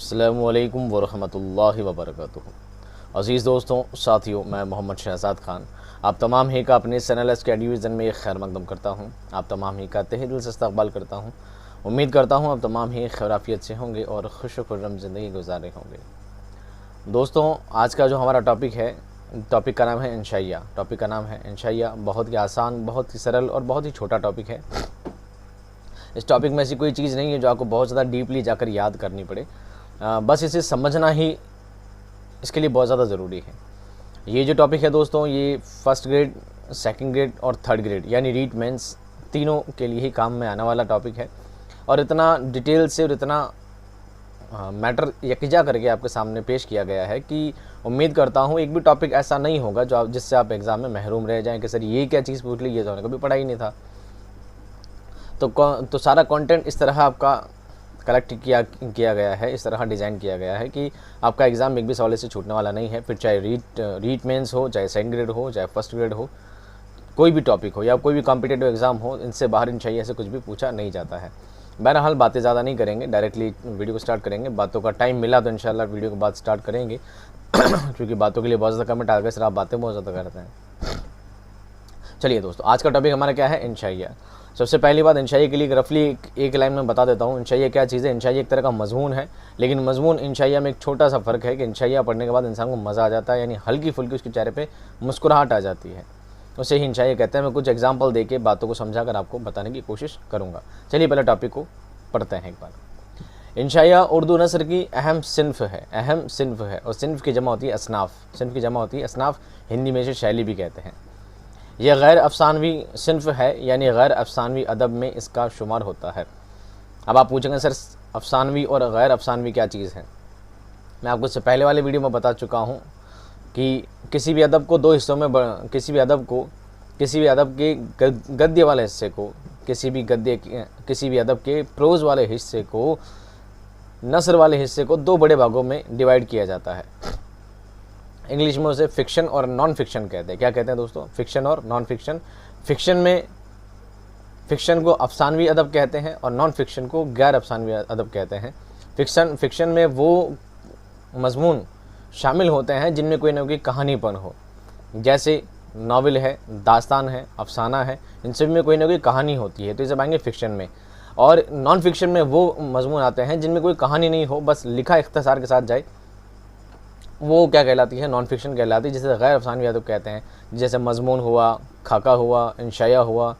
अस्सलामुअलैकुम वरहमतुल्लाहि वबरकातुहू। अज़ीज़ दोस्तों, साथियों, मैं मोहम्मद शहज़ाद ख़ान आप तमाम ही का अपने चैनल SK डिवीज़न में खैर मकदम करता हूँ। आप तमाम ही का तहे दिल से इस्तक़बाल करता हूँ। उम्मीद करता हूँ आप तमाम ही खैराफियत से होंगे और खुश खुर्रम ज़िंदगी गुजारे होंगे। दोस्तों, आज का जो हमारा टॉपिक का नाम है इंशाइया। टॉपिक का नाम है इंशाइया। बहुत ही आसान, बहुत ही सरल और बहुत ही छोटा टॉपिक है। इस टॉपिक में ऐसी कोई चीज़ नहीं है जो आपको बहुत ज़्यादा डीपली जाकर याद करनी पड़े। बस इसे समझना ही इसके लिए बहुत ज़्यादा ज़रूरी है। ये जो टॉपिक है दोस्तों, ये फर्स्ट ग्रेड, सेकंड ग्रेड और थर्ड ग्रेड यानी रीट मेंस तीनों के लिए ही काम में आने वाला टॉपिक है। और इतना डिटेल से और इतना मैटर यकजा करके आपके सामने पेश किया गया है कि उम्मीद करता हूँ एक भी टॉपिक ऐसा नहीं होगा जो जिससे आप एग्ज़ाम में महरूम रह जाएँ कि सर ये क्या चीज़ पूछ ली, ये तो कभी पढ़ा ही नहीं था। तो सारा कंटेंट इस तरह आपका कलेक्ट किया गया है, इस तरह डिज़ाइन किया गया है कि आपका एग्ज़ाम एक भी सवाल से छूटने वाला नहीं है। फिर चाहे रीट मेंस हो, चाहे सेकंड ग्रेड हो, चाहे फर्स्ट ग्रेड हो, कोई भी टॉपिक हो या कोई भी कॉम्पिटिटिव एग्ज़ाम हो, इनसे बाहर इंशाइया से कुछ भी पूछा नहीं जाता है। बहरहाल बातें ज़्यादा नहीं करेंगे, डायरेक्टली वीडियो को स्टार्ट करेंगे। बातों का टाइम मिला तो इंशाल्लाह वीडियो के बाद स्टार्ट करेंगे क्योंकि बातों के लिए बहुत ज़्यादा कमेंट आ गए, सर आप बातें बहुत ज़्यादा करते हैं। चलिए दोस्तों, आज का टॉपिक हमारा क्या है? इंशाइया। सबसे पहली बात, इंशाइया के लिए रफली एक लाइन में बता देता हूँ। इंशाइया क्या चीज़ है? इंशाइया एक तरह का मजमून है, लेकिन मजमून इंशाइया में एक छोटा सा फ़र्क है कि इंशाइया पढ़ने के बाद इंसान को मज़ा आ जाता है, यानी हल्की फुल्की उसके चेहरे पे मुस्कुराहट आ जाती है। उसे ही इंशाइया कहते हैं। मैं कुछ एग्जाम्पल दे के बातों को समझा कर आपको बताने की कोशिश करूँगा। चलिए पहले टॉपिक को पढ़ते हैं एक बार। इंशाइया उर्दू नस्र की अहम सिन्फ है और सिन्फ की जमा होती है असनाफ। हिंदी में इसे शैली भी कहते हैं। यह गैर अफसानवी सिन्फ है, यानी गैर अफसानवी अदब में इसका शुमार होता है। अब आप पूछेंगे सर अफसानवी और गैर अफसानवी क्या चीज़ है? मैं आपको इससे पहले वाले वीडियो में बता चुका हूँ कि किसी भी अदब को दो हिस्सों में किसी भी अदब के गद्य वाले हिस्से को, किसी भी अदब के प्रोज़ वाले हिस्से को, नसर वाले हिस्से को दो बड़े भागों में डिवाइड किया जाता है। इंग्लिश में उसे फिक्शन और नॉन फिक्शन कहते हैं। क्या कहते हैं दोस्तों? फिक्शन और नॉन फिक्शन। फिक्शन को अफसानवी अदब कहते हैं और नॉन फिक्शन को गैर अफसानवी अदब कहते हैं। फिक्शन में वो मजमून शामिल होते हैं जिनमें कोई ना कोई कहानीपन हो, जैसे नावल है, दास्तान है, अफसाना है, इन सब में कोई ना कोई कहानी होती है, तो इसे पाएंगे फिक्शन में। और नॉन फिक्शन में वो मजमून आते हैं जिनमें कोई कहानी नहीं हो, बस लिखा इख्तिसार के साथ जाए, वो क्या कहलाती है? नॉन फिक्शन कहलाती है, जिसे गैर अफसानवी अदब कहते हैं। जैसे मजमून हुआ, खाका हुआ, इंशाइया हुआ,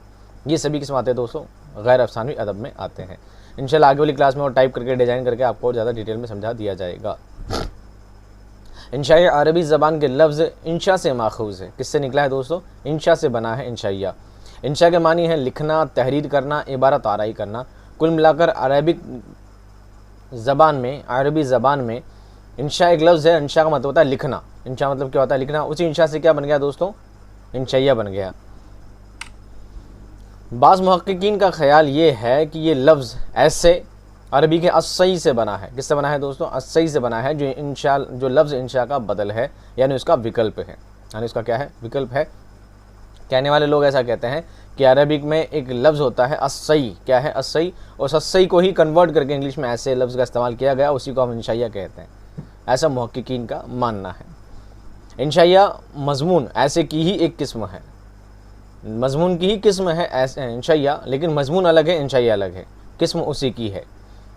ये सभी किस्म आते हैं दोस्तों, गैर अफसानवी अदब में आते हैं। इंशाल्लाह आगे वाली क्लास में और टाइप करके डिज़ाइन करके आपको और ज़्यादा डिटेल में समझा दिया जाएगा। इंशाइया अरबी ज़बान के लफ्ज़ इंशा से माखूज़ है। किससे निकला है दोस्तों? इंशा से बना है इंशाइया। इंशा के मानी है लिखना, तहरीर करना, इबारत आराई करना। कुल मिलाकर अरबी ज़बान में इंशा एक लफ्ज़ है। इंशा का मतलब होता है लिखना। इंशा मतलब क्या होता है? लिखना। उसी इंशा से क्या बन गया दोस्तों? इंशाइया बन गया। बाज़ मुहक्किकीन का ख्याल ये है कि ये लफ्ज़ ऐसे अरबी के अस्सई से बना है। किससे बना है दोस्तों? अस्सई से बना है, जो लफ्ज़ इंशा का बदल है, यानी उसका विकल्प है। यानी उसका क्या है? विकल्प है। कहने वाले लोग ऐसा कहते हैं कि अरबिक में एक लफ्ज़ होता है अस्सई। क्या है? अस्सई। उस अस्सई को ही कन्वर्ट करके इंग्लिश में ऐसे लफ्ज़ का इस्तेमाल किया गया, उसी को हम इंशाइया कहते हैं। ऐसा मुहक्किकीन का मानना है। इंशाइया मजमून ऐसे की ही एक किस्म है, मजमून की ही किस्म है ऐसे इंशाइया, लेकिन मजमून अलग है, इंशाइया अलग है, किस्म उसी की है।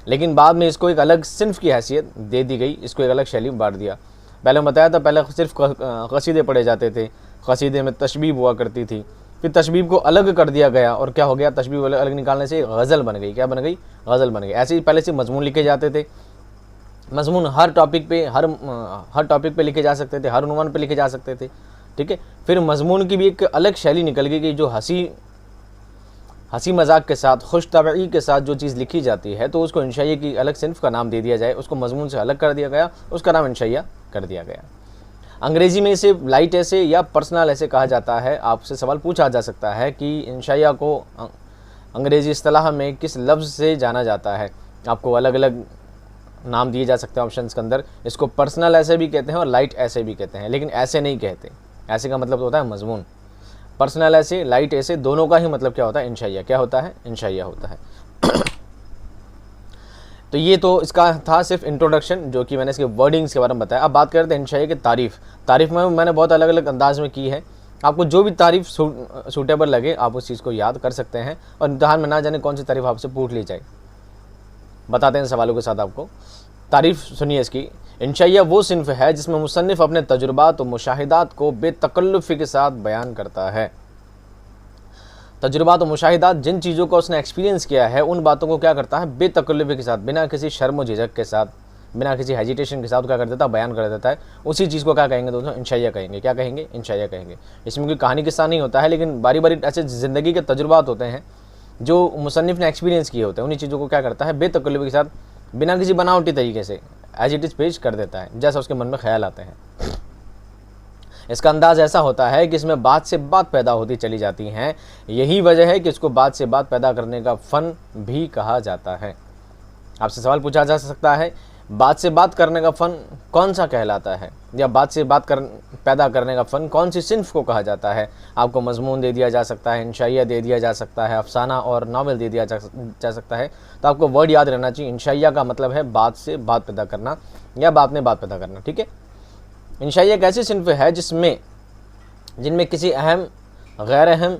लेकिन बाद में इसको एक अलग सिन्फ की हैसियत दे दी गई, इसको एक अलग शैली में बांट दिया। पहले बताया था, पहले सिर्फ कसीदे पढ़े जाते थे, कसीदे में तशबीब हुआ करती थी, फिर तशबीब को अलग कर दिया गया और क्या हो गया? तशबीब अलग निकालने से गज़ल बन गई। क्या बन गई? गज़ल बन गई। ऐसे ही पहले से मजमून लिखे जाते थे। मजमून हर टॉपिक पे लिखे जा सकते थे, हर उन्वान पे लिखे जा सकते थे। ठीक है। फिर मजमून की भी एक अलग शैली निकल गई कि जो हंसी मजाक के साथ, खुश तबई के साथ जो चीज़ लिखी जाती है, तो उसको इंशाइया की अलग सिन्फ का नाम दे दिया जाए, उसको मजमून से अलग कर दिया गया, उसका नाम इंशाइया कर दिया गया। अंग्रेज़ी में इसे लाइट ऐसे या पर्सनल ऐसे कहा जाता है। आपसे सवाल पूछा जा सकता है कि इंशाइया को अंग्रेज़ी इस्तिलाह में किस लफ्ज़ से जाना जाता है? आपको अलग अलग नाम दिए जा सकते हैं ऑप्शंस के अंदर। इसको पर्सनल ऐसे भी कहते हैं और लाइट ऐसे भी कहते हैं, लेकिन ऐसे नहीं कहते। ऐसे का मतलब होता है मजमून। पर्सनल ऐसे, लाइट ऐसे, दोनों का ही मतलब क्या होता है? इंशाइया। क्या होता है? इंशाइया होता है। तो ये तो इसका था सिर्फ इंट्रोडक्शन, जो कि मैंने इसके वर्डिंग्स के बारे में बताया। अब बात करते हैं इंशाइया की तारीफ़ में मैंने बहुत अलग अलग अंदाज में की है। आपको जो भी तारीफ़ सूटेबल लगे आप उस चीज़ को याद कर सकते हैं, और इम्तिहान में ना जाने कौन सी तारीफ़ आपसे पूछ ली जाए। बताते हैं सवालों के साथ आपको। तारीफ़ सुनिए इसकी। इंशाइया वो सिन्फ है जिसमें मुसन्निफ़ अपने तजुर्बात और मुशाहिदात को बेतकल्लुफ़ी के साथ बयान करता है। तजुर्बात और मुशाहिदात, जिन चीज़ों को उसने एक्सपीरियंस किया है उन बातों को क्या करता है, बेतकल्लुफ़ी के साथ, बिना किसी शर्म व झिझक के साथ, बिना किसी हेजिटेशन के साथ क्या कर देता है, बयान कर देता है। उसी चीज़ को क्या कहेंगे दोस्तों, इंशाइया कहेंगे। क्या कहेंगे, इंशाइया कहेंगे। इसमें कोई कहानी किस्सा नहीं होता है, लेकिन बारी बारी ऐसे ज़िंदगी के तजुर्बात होते हैं जो मुसन्निफ़ ने एक्सपीरियंस किए होते हैं। उन्हीं चीज़ों को क्या करता है, बेतकल्लुफ़ी के साथ, बिना किसी बनावटी तरीके से एज इट इज़ पेश कर देता है, जैसा उसके मन में ख्याल आते हैं। इसका अंदाज़ ऐसा होता है कि इसमें बात से बात पैदा होती चली जाती हैं। यही वजह है कि इसको बात से बात पैदा करने का फ़न भी कहा जाता है। आपसे सवाल पूछा जा सकता है, बात से बात करने का फ़न कौन सा कहलाता है, या बात से बात पैदा करने का फ़न कौन सी सिन्फ को कहा जाता है। आपको मजमून दे दिया जा सकता है, इंशाइया दे दिया जा सकता है, अफसाना और नावल दे दिया जा सकता है। तो आपको वर्ड याद रहना चाहिए। इंशाइया का मतलब है बात से बात पैदा करना या बात में बात पैदा करना, ठीक है। इंशाइया एक ऐसी सिन्फ है जिनमें किसी अहम, गैर अहम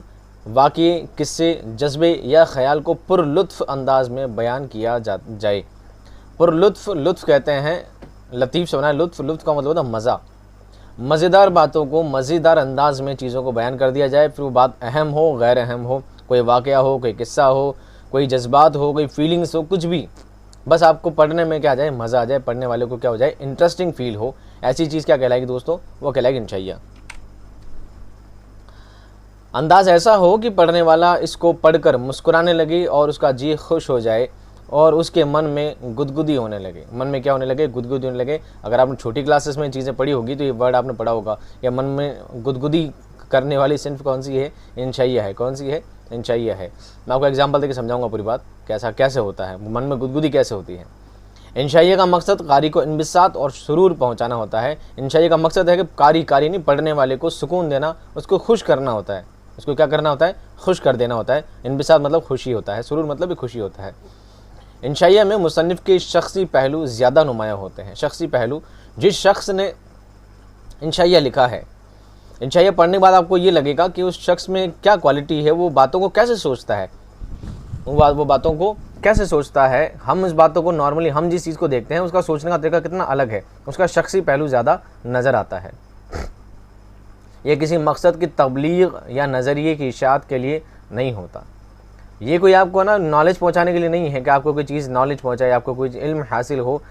वाक़ये, किस्से, जज्बे या ख़याल को पुरलुत्फ़ अंदाज में बयान किया जाए। पुरलुत्फ़, लुत्फ़ कहते हैं, लतीफ़ से बना है लुत्फ़। लुत्फ़ का मतलब होता है मज़ा। मज़ेदार बातों को मज़ेदार अंदाज में चीज़ों को बयान कर दिया जाए, फिर वो बात अहम हो, गैर अहम हो, कोई वाक़या हो, कोई किस्सा हो, कोई जज्बात हो, कोई फीलिंग्स हो, कुछ भी, बस आपको पढ़ने में क्या आ जाए, मज़ा आ जाए, पढ़ने वाले को क्या हो जाए, इंटरेस्टिंग फील हो। ऐसी चीज़ क्या कहलाएगी दोस्तों, वो कहलाएगी इंशाइया। अंदाज़ ऐसा हो कि पढ़ने वाला इसको पढ़कर मुस्कुराने लगे और उसका जी खुश हो जाए और उसके मन में गुदगुदी होने लगे। मन में क्या होने लगे, गुदगुदी होने लगे। अगर आपने छोटी क्लासेस में चीज़ें पढ़ी होगी तो ये वर्ड आपने पढ़ा होगा, या मन में गुदगुदी करने वाली सिन्फ कौन सी है, इंशाइया है। कौन सी है, इंशाइया है। मैं आपको एग्जांपल देकर समझाऊंगा पूरी बात, कैसे होता है, मन में गुदगुदी कैसे होती है। इंशाइया का मकसद कारी को इन्बिसात और सुरूर पहुँचाना होता है। इंशाइया का मकसद है कि कारी नहीं, पढ़ने वाले को सुकून देना, उसको खुश करना होता है। उसको क्या करना होता है, खुश कर देना होता है। इन्बिसात मतलब खुशी होता है, सुरूर मतलब भी खुशी होता है। इंशाइया में मुसन्निफ़ के शख्सी पहलू ज़्यादा नुमायाँ होते हैं। शख्सी पहलू, जिस शख्स ने इंशाइया लिखा है, इंशाइया पढ़ने के बाद आपको ये लगेगा कि उस शख्स में क्या क्वालिटी है, वो बातों को कैसे सोचता है, वो बातों को कैसे सोचता है। हम इस बातों को नॉर्मली हम जिस चीज़ को देखते हैं उसका सोचने का तरीका कितना अलग है, उसका शख्सी पहलू ज़्यादा नज़र आता है। ये किसी मकसद की तबलीग या नज़रिए की इशाअत के लिए नहीं होता। ये कोई आपको ना नॉलेज पहुंचाने के लिए नहीं है कि आपको कोई चीज़ नॉलेज पहुंचाए, आपको कोई इल्म हासिल हो,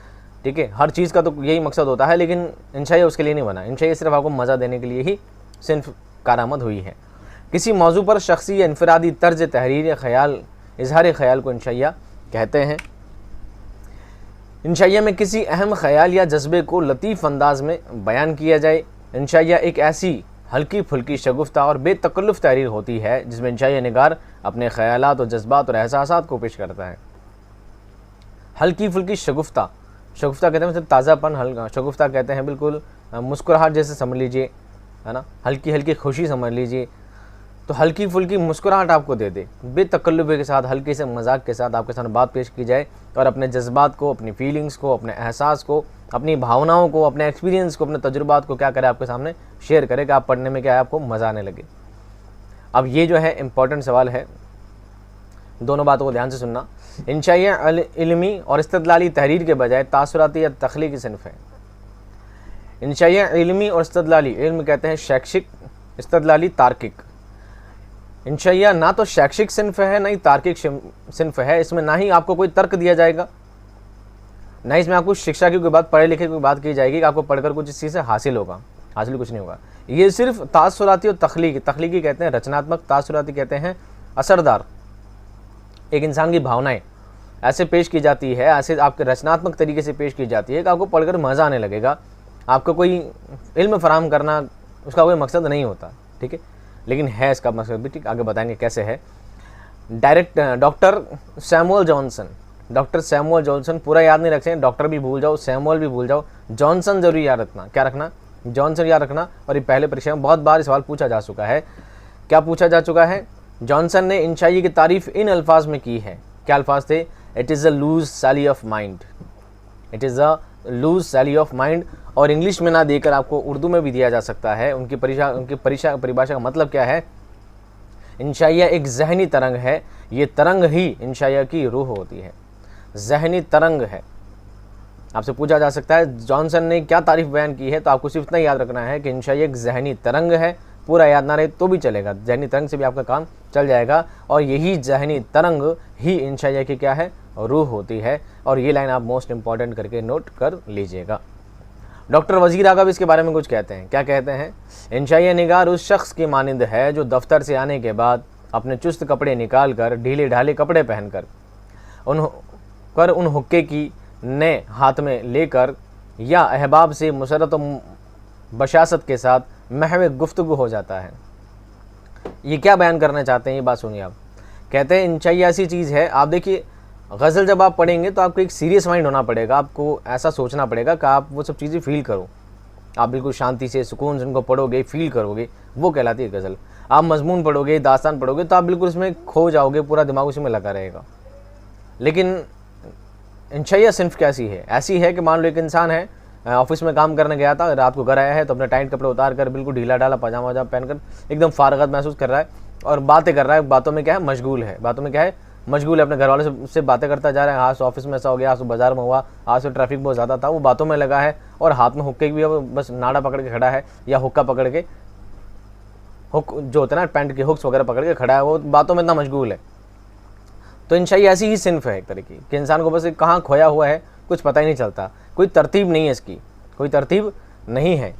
ठीक है। हर चीज़ का तो यही मकसद होता है, लेकिन इंशाइया उसके लिए नहीं बना। इंशाइया सिर्फ आपको मज़ा देने के लिए ही सिर्फ कारआमद हुई है। किसी मौजू पर शख्सी या इनफरादी तर्ज तहरीर या ख़याल, इजहार ख़याल को इंशाइया कहते हैं। इंशाइया में किसी अहम ख़याल या जज्बे को लतीफ़ अंदाज में बयान किया जाए। इंशाइया एक ऐसी हल्की फुल्की शगुफ्ता और बेतकल्लुफ़ तहरीर होती है जिसमें इंशाइया निगार अपने ख़यालात और जज्बात और एहसासात को पेश करता है। हल्की फुल्की शगुफ्ता, शगुफ्ता कहते हैं मतलब ताज़ापन, हल्का। शगुफ्ता कहते हैं बिल्कुल मुस्कुराहट जैसे समझ लीजिए, है ना, हल्की हल्की खुशी समझ लीजिए। तो हल्की फुल्की मुस्कुराहट आपको दे दे, बेतकल्लुफ़ के साथ, हल्के से मजाक के साथ आपके सामने बात पेश की जाए, और अपने जज्बात को, अपनी फीलिंग्स को, अपने एहसास को, अपनी भावनाओं को, अपने एक्सपीरियंस को, अपने तजुर्बात को क्या करे, आपके सामने शेयर करे कि आप पढ़ने में क्या है, आपको मज़ा आने लगे। अब ये जो है इम्पॉर्टेंट सवाल है, दोनों बातों को ध्यान से सुनना। इंशाइया इल्मी और इस्तदलाली तहरीर के बजाय तासुराती या तख्लीकी सिन्फ है। इंशाइया इल्मी और इस्तदलाली, इल्म कहते हैं शैक्षिक, इस्तदलाली तार्किक। इंशाइया ना तो शैक्षिक सिन्फ है, ना ही तार्किक सिन्फ है। इसमें ना ही आपको कोई तर्क दिया जाएगा, ना इसमें आपको शिक्षा की कोई बात, पढ़े लिखे की बात की जाएगी कि आपको पढ़कर कुछ इस चीज़ से हासिल होगा। हासिल कुछ नहीं होगा। ये सिर्फ तासुराती और तख्लीकी, तख्लीकी कहते हैं रचनात्मक, तासुराती कहते हैं असरदार। एक इंसान की भावनाएं ऐसे पेश की जाती है, ऐसे आपके रचनात्मक तरीके से पेश की जाती है कि आपको पढ़कर मज़ा आने लगेगा। आपको कोई इल्म फराहम करना उसका कोई मकसद नहीं होता, ठीक है, लेकिन है इसका मकसद भी, ठीक, आगे बताएंगे कैसे है। डॉक्टर सैमुअल जॉनसन, पूरा याद नहीं रखें, डॉक्टर भी भूल जाओ, सैमुअल भी भूल जाओ, जॉनसन जरूर याद रखना। क्या रखना, जॉनसन याद रखना। और ये पहले परीक्षा में बहुत बार सवाल पूछा जा चुका है। क्या पूछा जा चुका है, जॉनसन ने इंशाइया की तारीफ़ इन अल्फाज में की है। क्या अल्फाज थे, it is a loose sally of mind, it is a loose sally of mind. और इंग्लिश में ना देकर आपको उर्दू में भी दिया जा सकता है। उनकी परिभाषा का मतलब क्या है? इंशाइया एक जहनी तरंग है, ये तरंग ही इंशाइया की रूह होती है। जहनी तरंग है। आपसे पूछा जा सकता है जॉनसन ने क्या तारीफ बयान की है, तो आपको सिर्फ इतना याद रखना है कि इंशाइया एक जहनी तरंग है। पूरा याद ना रहे तो भी चलेगा, जहनी तरंग से भी आपका काम चल जाएगा। और यही जहनी तरंग ही इंशाइया की क्या है? रूह होती है। और ये लाइन आप मोस्ट इंपॉर्टेंट करके नोट कर लीजिएगा। डॉक्टर वजीर आगा भी इसके बारे में कुछ कहते हैं। क्या कहते हैं? इंशाइया निगार उस शख्स की मानिंद है जो दफ्तर से आने के बाद अपने चुस्त कपड़े निकाल कर, ढीले ढाले कपड़े पहनकर उन हुक्के की ने हाथ में लेकर या अहबाब से मुसरत बशासत के साथ महव गुफ्तगू हो जाता है। ये क्या बयान करना चाहते हैं, ये बात सुनिए आप। कहते हैं इंशाइया ऐसी चीज़ है, आप देखिए गज़ल जब आप पढ़ेंगे तो आपको एक सीरियस माइंड होना पड़ेगा, आपको ऐसा सोचना पड़ेगा कि आप वो सब चीज़ें फील करो। आप बिल्कुल शांति से सुकून से उनको पढ़ोगे, फील करोगे, वो कहलाती है गज़ल। आप मजमून पढ़ोगे, दास्तान पढ़ोगे तो आप बिल्कुल उसमें खो जाओगे, पूरा दिमाग उसी में लगा रहेगा। लेकिन इंशाइया सिर्फ कैसी है? ऐसी है कि मान लो एक इंसान है, ऑफिस में काम करने गया था, रात को घर आया है तो अपने टाइट कपड़े उतार कर बिल्कुल ढीला ढाला पजामा वजामा पहनकर एकदम फारगत महसूस कर रहा है और बातें कर रहा है। बातों में क्या है? मशगूल है। बातों में क्या है? मशगूल है। अपने घर वाले से बातें करता जा रहा है। आज ऑफिस में ऐसा हो गया, आज तो बाजार में हुआ, आज तो ट्रैफिक बहुत ज़्यादा था, वो बातों में लगा है। और हाथ में हुक्के भी बस नाड़ा पकड़ के खड़ा है, या हुक्का पकड़ के, हुक जो होता है ना पैंट के हुक्स वगैरह पकड़ के खड़ा है, वो बातों में इतना मशगूल है। तो इंशाइया ऐसी ही सिन्फ है एक तरीके की कि इंसान को बस कहाँ खोया हुआ है कुछ पता ही नहीं चलता, कोई तरतीब नहीं है इसकी, कोई तरतीब नहीं है।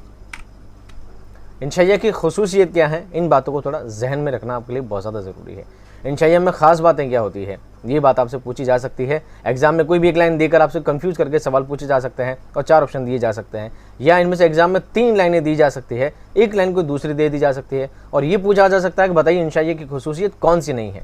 इंशाइया की खुसूसियत क्या है, इन बातों को थोड़ा जहन में रखना आपके लिए बहुत ज़्यादा ज़रूरी है। इंशाइया में ख़ास बातें क्या होती है, ये बात आपसे पूछी जा सकती है। एग्जाम में कोई भी एक लाइन देकर आपसे कंफ्यूज करके सवाल पूछे जा सकते हैं और 4 ऑप्शन दिए जा सकते हैं, या इनमें से एग्जाम में 3 लाइनें दी जा सकती है, एक लाइन को दूसरी दे दी जा सकती है और ये पूछा जा सकता है कि बताइए इंशाइया की खुसूसियत कौन सी नहीं है।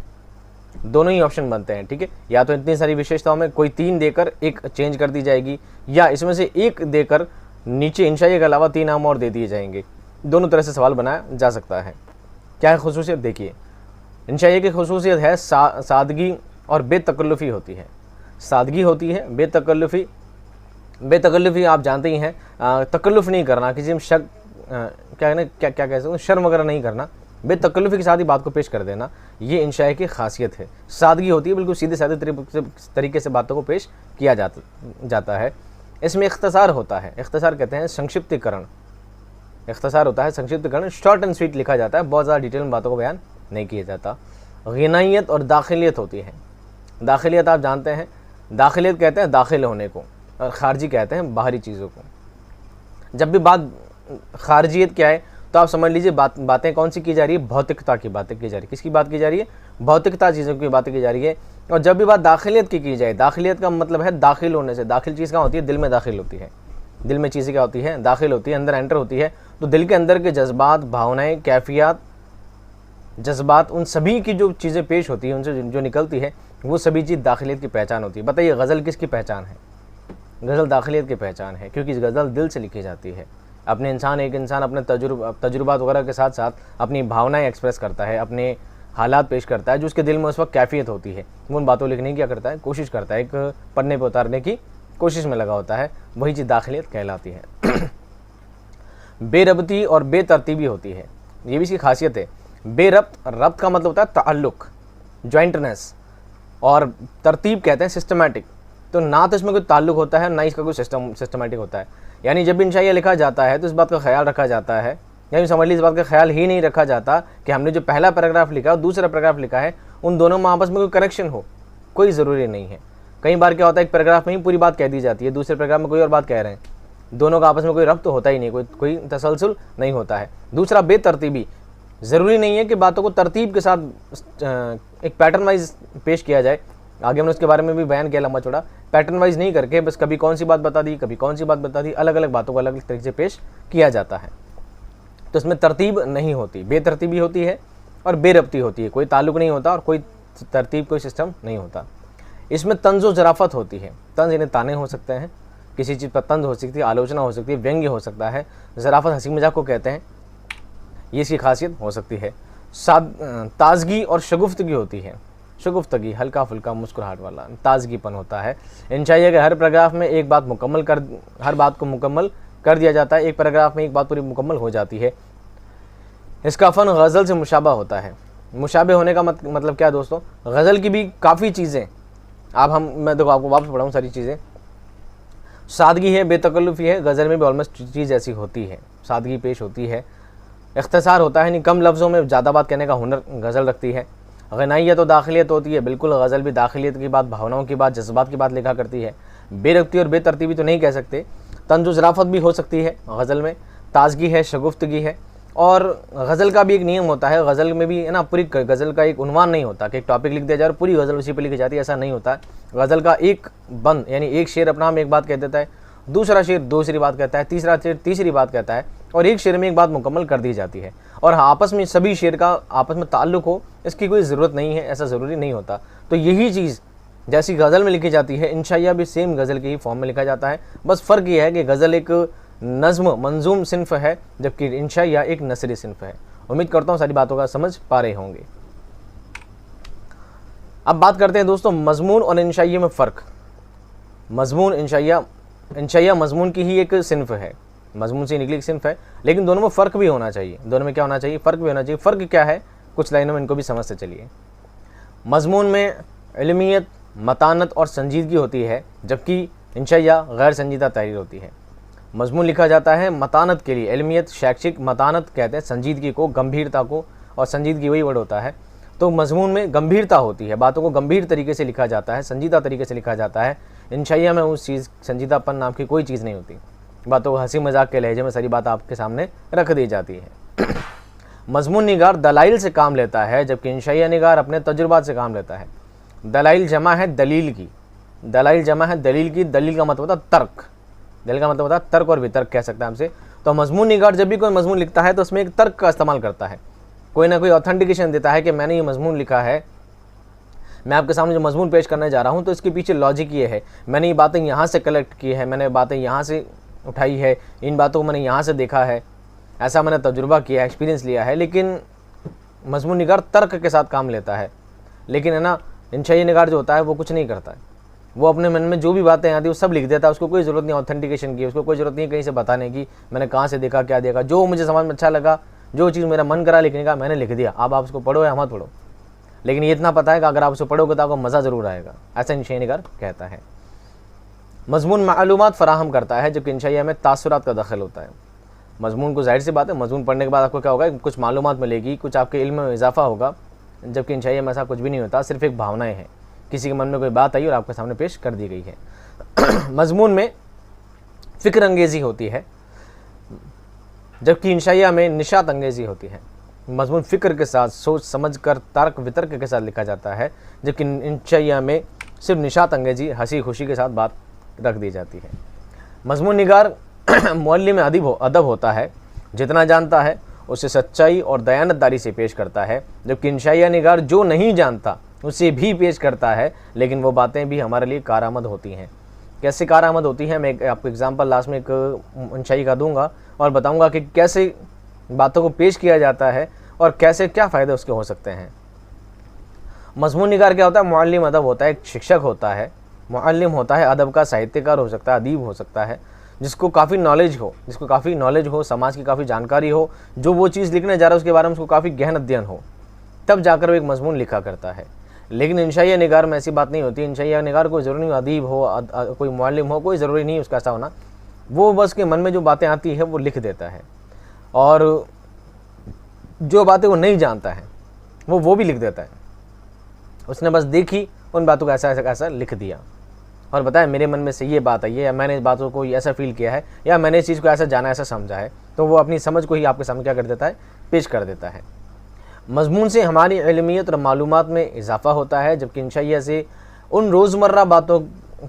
दोनों ही ऑप्शन बनते हैं, ठीक है। या तो इतनी सारी विशेषताओं में कोई 3 देकर एक चेंज कर दी जाएगी, या इसमें से एक देकर नीचे इंशाइया के अलावा 3 नाम और दे दिए जाएंगे। दोनों तरह से सवाल बनाया जा सकता है। क्या है खुसूसियत? देखिए इंशाइया की खुसूसियत है सादगी और बेतकल्लुफ़ी होती है। सादगी होती है, बेतकल्लुफ़ी आप जानते ही हैं, तकल्लुफ़ नहीं करना, किसी में शक क्या कह सकते हैं, शर्म वगैरह नहीं करना, बेतकल्लुफ़ी के साथ ही बात को पेश कर देना, ये इंशाइया की खासियत है। सादगी होती है, बिल्कुल सीधे साधे तरीके से बातों को पेश किया जाता है। इसमें इख्तिसार होता है, इख्तिसार कहते हैं संक्षिप्तीकरण, इख्तिसार होता है संक्षिप्तीकरण, शॉर्ट एंड स्वीट लिखा जाता है, बहुत ज़्यादा डिटेल में बातों को बयान नहीं किया जाता। ग़िनायत और दाखिलियत होती है। दाखिलियत आप जानते हैं, दाखिलियत कहते हैं दाखिल होने को और खारजी कहते हैं बाहरी चीज़ों को। जब भी बात खारजियत क्या है तो आप समझ लीजिए बातें कौन सी की जा रही है? भौतिकता की बातें की जा रही है। किसकी बात की जा रही है? भौतिकता चीज़ों की बातें की जा रही है। और जब भी बात दाखिलियत की जाए, दाखिलियत का मतलब है दाखिल होने से। दाखिल चीज़ कहाँ होती है? दिल में दाखिल होती है। दिल में चीज़ें क्या होती हैं? दाखिल होती है, अंदर एंटर होती है। तो दिल के अंदर के जज्बात, भावनाएं, कैफियत, जज्बात, उन सभी की जो चीज़ें पेश होती हैं, उनसे जो निकलती है, वो सभी चीज़ दाखिलियत की पहचान होती है। बताइए गज़ल किसकी पहचान है? गज़ल दाखिलियत की पहचान है, क्योंकि गज़ल दिल से लिखी जाती है। अपने एक इंसान अपने तजुर्बात वगैरह के साथ साथ अपनी भावनाएं एक्सप्रेस करता है, अपने हालात पेश करता है, जो उसके दिल में उस वक्त कैफियत होती है, वो उन बातों लिखने की क्या करता है? कोशिश करता है, एक पन्ने पर उतारने की कोशिश में लगा होता है। वही चीज़ दाखिलियत कहलाती है। बेरबती और बेतरतीबी होती है, ये भी इसकी खासियत है। रब्त का मतलब होता है ताल्लुक, जॉइंटनेस, और तरतीब कहते हैं सिस्टमैटिक। तो ना तो इसमें कोई ताल्लुक होता है, ना इसका कोई सिस्टमैटिक होता है। यानी जब भी इंशाइया लिखा जाता है तो इस बात का ख्याल रखा जाता है, यानी समझ लीजिए इस बात का ख्याल ही नहीं रखा जाता कि हमने जो पहला पैराग्राफ लिखा और दूसरा पैराग्राफ लिखा है, उन दोनों में आपस में कोई कनेक्शन हो, कोई ज़रूरी नहीं है। कई बार क्या होता है, एक पैराग्राफ में ही पूरी बात कह दी जाती है, दूसरे पैराग्राफ में कोई और बात कह रहे हैं, दोनों का आपस में कोई रब्त तो होता ही नहीं, कोई तसलसल नहीं होता है। दूसरा बेतरतीबी, ज़रूरी नहीं है कि बातों को तरतीब के साथ एक पैटर्न वाइज पेश किया जाए। आगे हमने उसके बारे में भी बयान किया लंबा चौड़ा। पैटर्न वाइज नहीं करके बस कभी कौन सी बात बता दी, कभी कौन सी बात बता दी, अलग अलग बातों को अलग अलग तरीके से पेश किया जाता है। तो इसमें तरतीब नहीं होती, बेतरतीबी होती है और बेरब्ती होती है, कोई ताल्लुक नहीं होता और कोई तरतीब, कोई सिस्टम नहीं होता। इसमें तंज व ज़राफ़त होती है। तंज यानी ताने हो सकते हैं, किसी चीज़ पर तंज हो सकती है, आलोचना हो सकती है, व्यंग्य हो सकता है। ज़राफ़त हंसी मजाक को कहते हैं, ये इसकी खासियत हो सकती है। ताजगी और शगुफ्तगी होती है। शगुफ्तगी, हल्का फुल्का मुस्कुराहट वाला, ताजगीपन होता है। इंशाइया के हर पैराग्राफ में हर बात को मुकम्मल कर दिया जाता है, एक पैराग्राफ में एक बात पूरी मुकम्मल हो जाती है। इसका फ़न गज़ल से मुशाबा होता है। मुशाबे होने का मतलब क्या है दोस्तों, गज़ल की भी काफ़ी चीज़ें मैं देखो आपको वापस पढ़ाऊँ सारी चीज़ें। सादगी है, बेतकल्लुफ़ी है, गज़ल में भी ऑलमोस्ट चीज़ ऐसी होती है, सादगी पेश होती है, इख्तिसार होता है, नहीं कम लफ्ज़ों में ज़्यादा बात कहने का हुनर गज़ल रखती है। गनाइयत और दाखिलियत होती है, बिल्कुल गज़ल भी दाखिलियत की बात, भावनाओं की बात, जज्बात की बात लिखा करती है। बेरब्ती और बेतरतीबी तो नहीं कह सकते, तंज़ ज़राफ़त भी हो सकती है गज़ल में, ताज़गी है, शगुफ्तगी है। और गज़ल का भी एक नियम होता है, गज़ल में भी है ना, पूरी गज़ल का एक उन्वान नहीं होता कि एक टॉपिक लिख दिया जाए और पूरी गज़ल उसी पर लिखी जाती है, ऐसा नहीं होता है। गज़ल का एक बंद यानी एक शेर अपना हम एक बात कह देता है, दूसरा शेर दूसरी बात कहता है, तीसरा शेर तीसरी बात कहता है, और एक शेर में एक बात मुकम्मल कर दी जाती है। और आपस में सभी शेर का आपस में ताल्लुक़ हो, इसकी कोई ज़रूरत नहीं है, ऐसा ज़रूरी नहीं होता। तो यही चीज़ जैसी गज़ल में लिखी जाती है, इंशाइया भी सेम गज़ल के ही फॉर्म में लिखा जाता है। बस फ़र्क ये है कि गज़ल एक नज़्म मंजूम सिन्फ़ है, जबकि इंशाइया एक नसरी सिन्फ़ है। उम्मीद करता हूँ सारी बातों का समझ पा रहे होंगे। अब बात करते हैं दोस्तों मज़मून और इंशाइया में फ़र्क। मज़मून इंशाइया मज़मून की ही एक सिन्फ़ है, मज़मून से निकली एक सिन्फ़ है, लेकिन दोनों में फ़र्क भी होना चाहिए। दोनों में क्या होना चाहिए, फ़र्क भी होना चाहिए। फ़र्क क्या है, कुछ लाइनों में इनको भी समझते चलिए। मज़मून में इल्मियत, मतानत और संजीदगी होती है, जबकि इंशाइया गैर संजीदा तहरीर होती है। मज़मून लिखा जाता है मतानत के लिए, इल्मियत शैक्षिक, मतानत कहते हैं संजीदगी को, गंभीरता को, और संजीदगी वही वर्ड होता है। तो मज़मून में गंभीरता होती है, बातों को गंभीर तरीके से लिखा जाता है, संजीदा तरीके से लिखा जाता है। इंशाइया में उस चीज़ संजीदापन नाम की कोई चीज़ नहीं होती, बातों को हंसी मजाक के लहजे में सारी बात आपके सामने रख दी जाती है। मज़मून निगार दलाइल से काम लेता है, जबकि इंशाइया निगार अपने तजुर्बात से काम लेता है। दलाइल जमा है दलील की, दलाइल जमा है दलील की, दलील का मतलब होता है तर्क, दलील का मतलब होता है तर्क और वितर्क कह सकते हैं हमसे। तो मज़मून निगार जब भी कोई मज़मून लिखता है तो उसमें एक तर्क का इस्तेमाल करता है, कोई ना कोई ऑथेंटिकेशन देता है कि मैंने ये मज़मून लिखा है, मैं आपके सामने जो मज़मून पेश करने जा रहा हूँ तो इसके पीछे लॉजिक ये है, मैंने ये बातें यहाँ से कलेक्ट की है, मैंने बातें यहाँ से उठाई है, इन बातों को मैंने यहाँ से देखा है, ऐसा मैंने तजुर्बा किया है, एक्सपीरियंस लिया है। लेकिन मज़मून निगार तर्क के साथ काम लेता है, लेकिन है ना इंशाइया निगार जो होता है वो कुछ नहीं करता है, वो अपने मन में जो भी बातें आती है वो सब लिख देता है, उसको कोई ज़रूरत नहीं ऑथेंटिकेशन की, उसको कोई ज़रूरत नहीं कहीं से बताने की, मैंने कहाँ से देखा, क्या देखा, जो मुझे समझ में अच्छा लगा, जो चीज़ मेरा मन करा लिखने का मैंने लिख दिया। अब आप उसको पढ़ो या मत पढ़ो, लेकिन ये इतना पता है कि अगर आप उसको पढ़ोगे तो आपको मज़ा ज़रूर आएगा, ऐसा इंशाइया निगार कहता है। मज़मून मालूमात फ़राहम करता है, जबकि इंशाइया में तासुरात का दखल होता है। मज़मून को जाहिर सी बात है, मज़मून पढ़ने के बाद आपको क्या होगा, कुछ मालूमात मिलेगी, कुछ आपके इल्म में इजाफा होगा, जबकि इंशाइया में ऐसा कुछ भी नहीं होता, सिर्फ एक भावनाएं हैं, किसी के मन में कोई बात आई और आपके सामने पेश कर दी गई है। मज़मून में फ़िक्र अंगेज़ी होती है, जबकि इंशाइया में निशात अंगेज़ी होती है। मज़मून फ़िक्र के साथ सोच समझ कर तर्क वितर्क के साथ लिखा जाता है, जबकि इंशाइया में सिर्फ निशात अंगेज़ी हंसी खुशी के साथ बात रख दी जाती है। मज़मून निगार मुअल्लिम में अदब होता है, जितना जानता है उसे सच्चाई और दयानतदारी से पेश करता है, जबकि इंशाइया निगार जो नहीं जानता उसे भी पेश करता है, लेकिन वो बातें भी हमारे लिए कारामद होती हैं। कैसे कारामद होती हैं, मैं आपको एग्जांपल लास्ट में एक इंशाई का दूंगा और बताऊंगा कि कैसे बातों को पेश किया जाता है और कैसे क्या फ़ायदे उसके हो सकते हैं। मज़मून निगार क्या होता है, मुअल्लिम अदब होता है, एक शिक्षक होता है, मुअल्लिम होता है, अदब का साहित्यकार हो सकता है, अदीब हो सकता है, जिसको काफ़ी नॉलेज हो, समाज की काफ़ी जानकारी हो, जो वो चीज़ लिखने जा रहा है उसके बारे में उसको काफ़ी गहन अध्ययन हो, तब जाकर वो एक मज़मून लिखा करता है। लेकिन इंशाइया निगार में ऐसी बात नहीं होती। इंशाइया निगार कोई ज़रूरी नहीं अदीब हो, कोई मुअल्लिम हो, कोई ज़रूरी नहीं उसका ऐसा होना, वो बस के मन में जो बातें आती है वो लिख देता है, और जो बातें वो नहीं जानता है वो भी लिख देता है। उसने बस देखी, उन बातों को ऐसा लिख दिया और बताया मेरे मन में से ये बात आई है, या मैंने इस बातों को ऐसा फील किया है, या मैंने इस चीज़ को ऐसा जाना, ऐसा समझा है, तो वो अपनी समझ को ही आपके सामने क्या कर देता है, पेश कर देता है। मज़मून से हमारी इल्मियत और मालूमात में इजाफ़ा होता है, जबकि इंशाइया से उन रोज़मर्रा बातों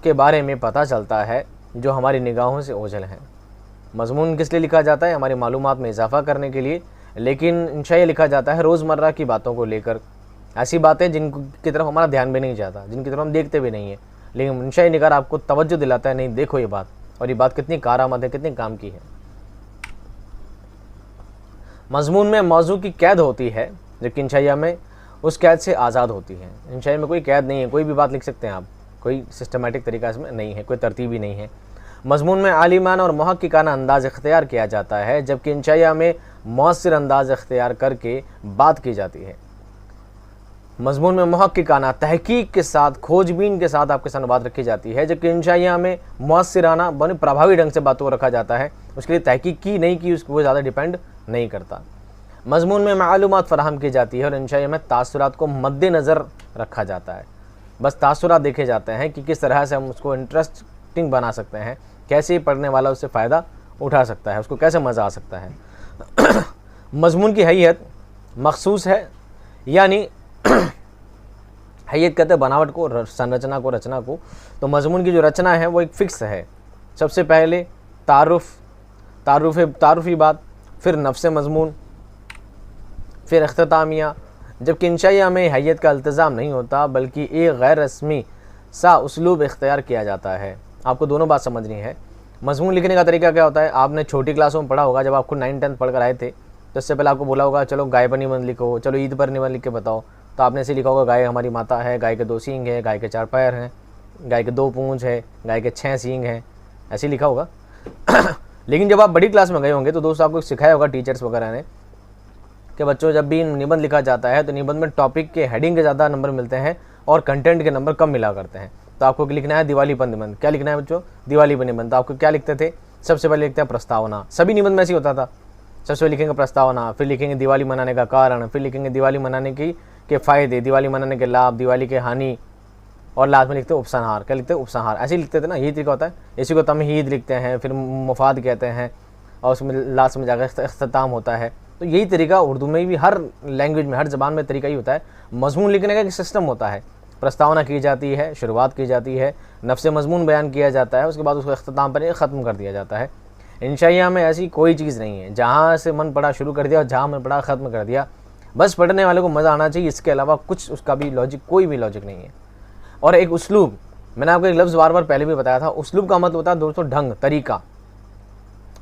के बारे में पता चलता है जो हमारी निगाहों से ओझल हैं। मज़मून किस लिए लिखा जाता है, हमारी मालूमात में इजाफ़ा करने के लिए, लेकिन इंशाइया लिखा जाता है रोज़मर्रा की बातों को लेकर, ऐसी बातें जिनकी तरफ हमारा ध्यान भी नहीं जाता, जिनकी तरफ हम देखते भी नहीं है, लेकिन इंशाइया निगार आपको तवज्जो दिलाता है, नहीं देखो ये बात, और ये बात कितनी कारामद है, कितनी काम की है। मज़मून में मौजू की कैद होती है, जबकि इंशाइया में उस कैद से आज़ाद होती है। इंशाई में कोई कैद नहीं है, कोई भी बात लिख सकते हैं आप, कोई सिस्टमेटिक तरीका इसमें नहीं है, कोई तरतीब ही नहीं है। मज़मून में आलिमाना और मुहक्किकाना अंदाज़ इख्तियार किया जाता है, जबकि इंशाइया में मौसर अंदाज़ इख्तियार करके बात की जाती है। मज़मून में मुहक्किकाना तहकीक के साथ, खोजबीन के साथ आपके सामने बात रखी जाती है, जबकि इंशाइया में मौसराना बड़े प्रभावी ढंग से बातों को रखा जाता है, उसके लिए तहकीक की नहीं की उसको ज़्यादा डिपेंड नहीं करता। मज़मून में मालूमात फराहम की जाती है और इंशाइया में तासुरात को मद्देनज़र रखा जाता है। बस तासुरात देखे जाते हैं कि किस तरह से हम उसको इंटरेस्टिंग बना सकते हैं, कैसे पढ़ने वाला उससे फ़ायदा उठा सकता है, उसको कैसे मज़ा आ सकता है। मज़मून की हैयत मखसूस है, यानी हैयत कहते हैं बनावट को, संरचना को, रचना को। तो मज़मून की जो रचना है वो एक फ़िक्स है। सबसे पहले तारुफ़ी बात, फिर नफ्स मज़मून, फिर इख्तितामिया। जबकि इंशाइया में हैयत का इल्तिज़ाम नहीं होता, बल्कि एक गैर रस्मी सा उसलूब इख्तियार किया जाता है। आपको दोनों बात समझनी है। मज़मून लिखने का तरीका क्या होता है, आपने छोटी क्लासों में पढ़ा होगा, जब आपको 9-10 पढ़ कर आए थे तो इससे पहले आपको बोला होगा चलो गाय पर निबंध लिखो, चलो ईद पर निबंध लिख के बताओ। तो आपने ऐसे लिखा होगा गाय हमारी माता है, गाय के 2 सींग है, गाय के 4 पैर हैं, गाय के 2 पूंछ है, गाय के 6 सींग हैं, ऐसे लिखा होगा। लेकिन जब आप बड़ी क्लास में गए होंगे तो दोस्तों आपको सिखाया होगा टीचर्स वगैरह ने कि बच्चों जब भी निबंध लिखा जाता है तो निबंध में टॉपिक के हेडिंग के ज़्यादा नंबर मिलते हैं और कंटेंट के नंबर कम मिला करते हैं। तो आपको लिखना है दिवाली पर निबंध। क्या लिखना है बच्चों? दिवाली पर निबंध। तो आपको क्या लिखते थे? सबसे पहले लिखते हैं प्रस्तावना। सभी निबंध में ऐसे होता था, सबसे पहले लिखेंगे प्रस्तावना, फिर लिखेंगे दिवाली मनाने का कारण, फिर लिखेंगे दिवाली मनाने के फ़ायदे, दिवाली मनाने के लाभ, दिवाली के हानि, और लास्ट में लिखते हैं उपसंहार। क्या लिखते हैं? उपसंहार। ऐसे ही लिखते थे ना, यही तरीका होता है। इसी को तमहीद लिखते हैं, फिर मुफाद कहते हैं, और उसमें लास्ट में जाकर इख्तिताम होता है। तो यही तरीका उर्दू में भी, हर लैंग्वेज में, हर ज़बान में तरीका ही होता है। मज़मून लिखने का एक सिस्टम होता है, प्रस्तावना की जाती है, शुरुआत की जाती है, नफ्स मज़मून बयान किया जाता है, उसके बाद उसको इख्तिताम पर ख़त्म कर दिया जाता है। इंशाइया में ऐसी कोई चीज़ नहीं है, जहाँ से मन पड़ा शुरू कर दिया और जहाँ मन पड़ा ख़त्म कर दिया। बस पढ़ने वाले को मज़ा आना चाहिए, इसके अलावा कुछ उसका भी लॉजिक, कोई भी लॉजिक नहीं है। और एक उस्लूब, मैंने आपको एक लफ्ज़ बार बार पहले भी बताया था, उस्लूब का मतलब होता है दोस्तों ढंग, तरीका।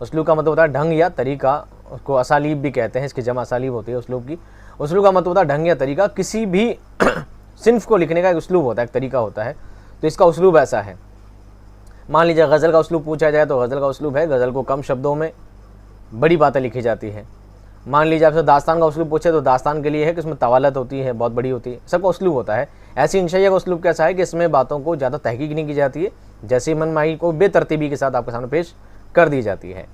उस्लूब का मतलब होता है ढंग या तरीका, उसको असालीब भी कहते हैं, इसकी जमा असालीब होती है उस्लूब की। उस्लूब का मतलब होता है ढंग या तरीका। किसी भी सिन्फ को लिखने का एक उस्लूब होता है, एक तरीका होता है। तो इसका उस्लूब ऐसा है, मान लीजिए गज़ल का उस्लूब पूछा जाए तो गज़ल का उस्लूब है, गज़ल को कम शब्दों में बड़ी बातें लिखी जाती है। मान लीजिए आपसे दास्तान का उस्लूब पूछे तो दास्तान के लिए है कि उसमें तवालत होती है, बहुत बड़ी होती है, सबका उस्लूब होता है। ऐसी इंशाइया का उस्लूब कैसा है कि इसमें बातों को ज़्यादा तहकीक नहीं की जाती है, जैसे मनमाही को बेतरतीबी के साथ आपके सामने पेश कर दी जाती है।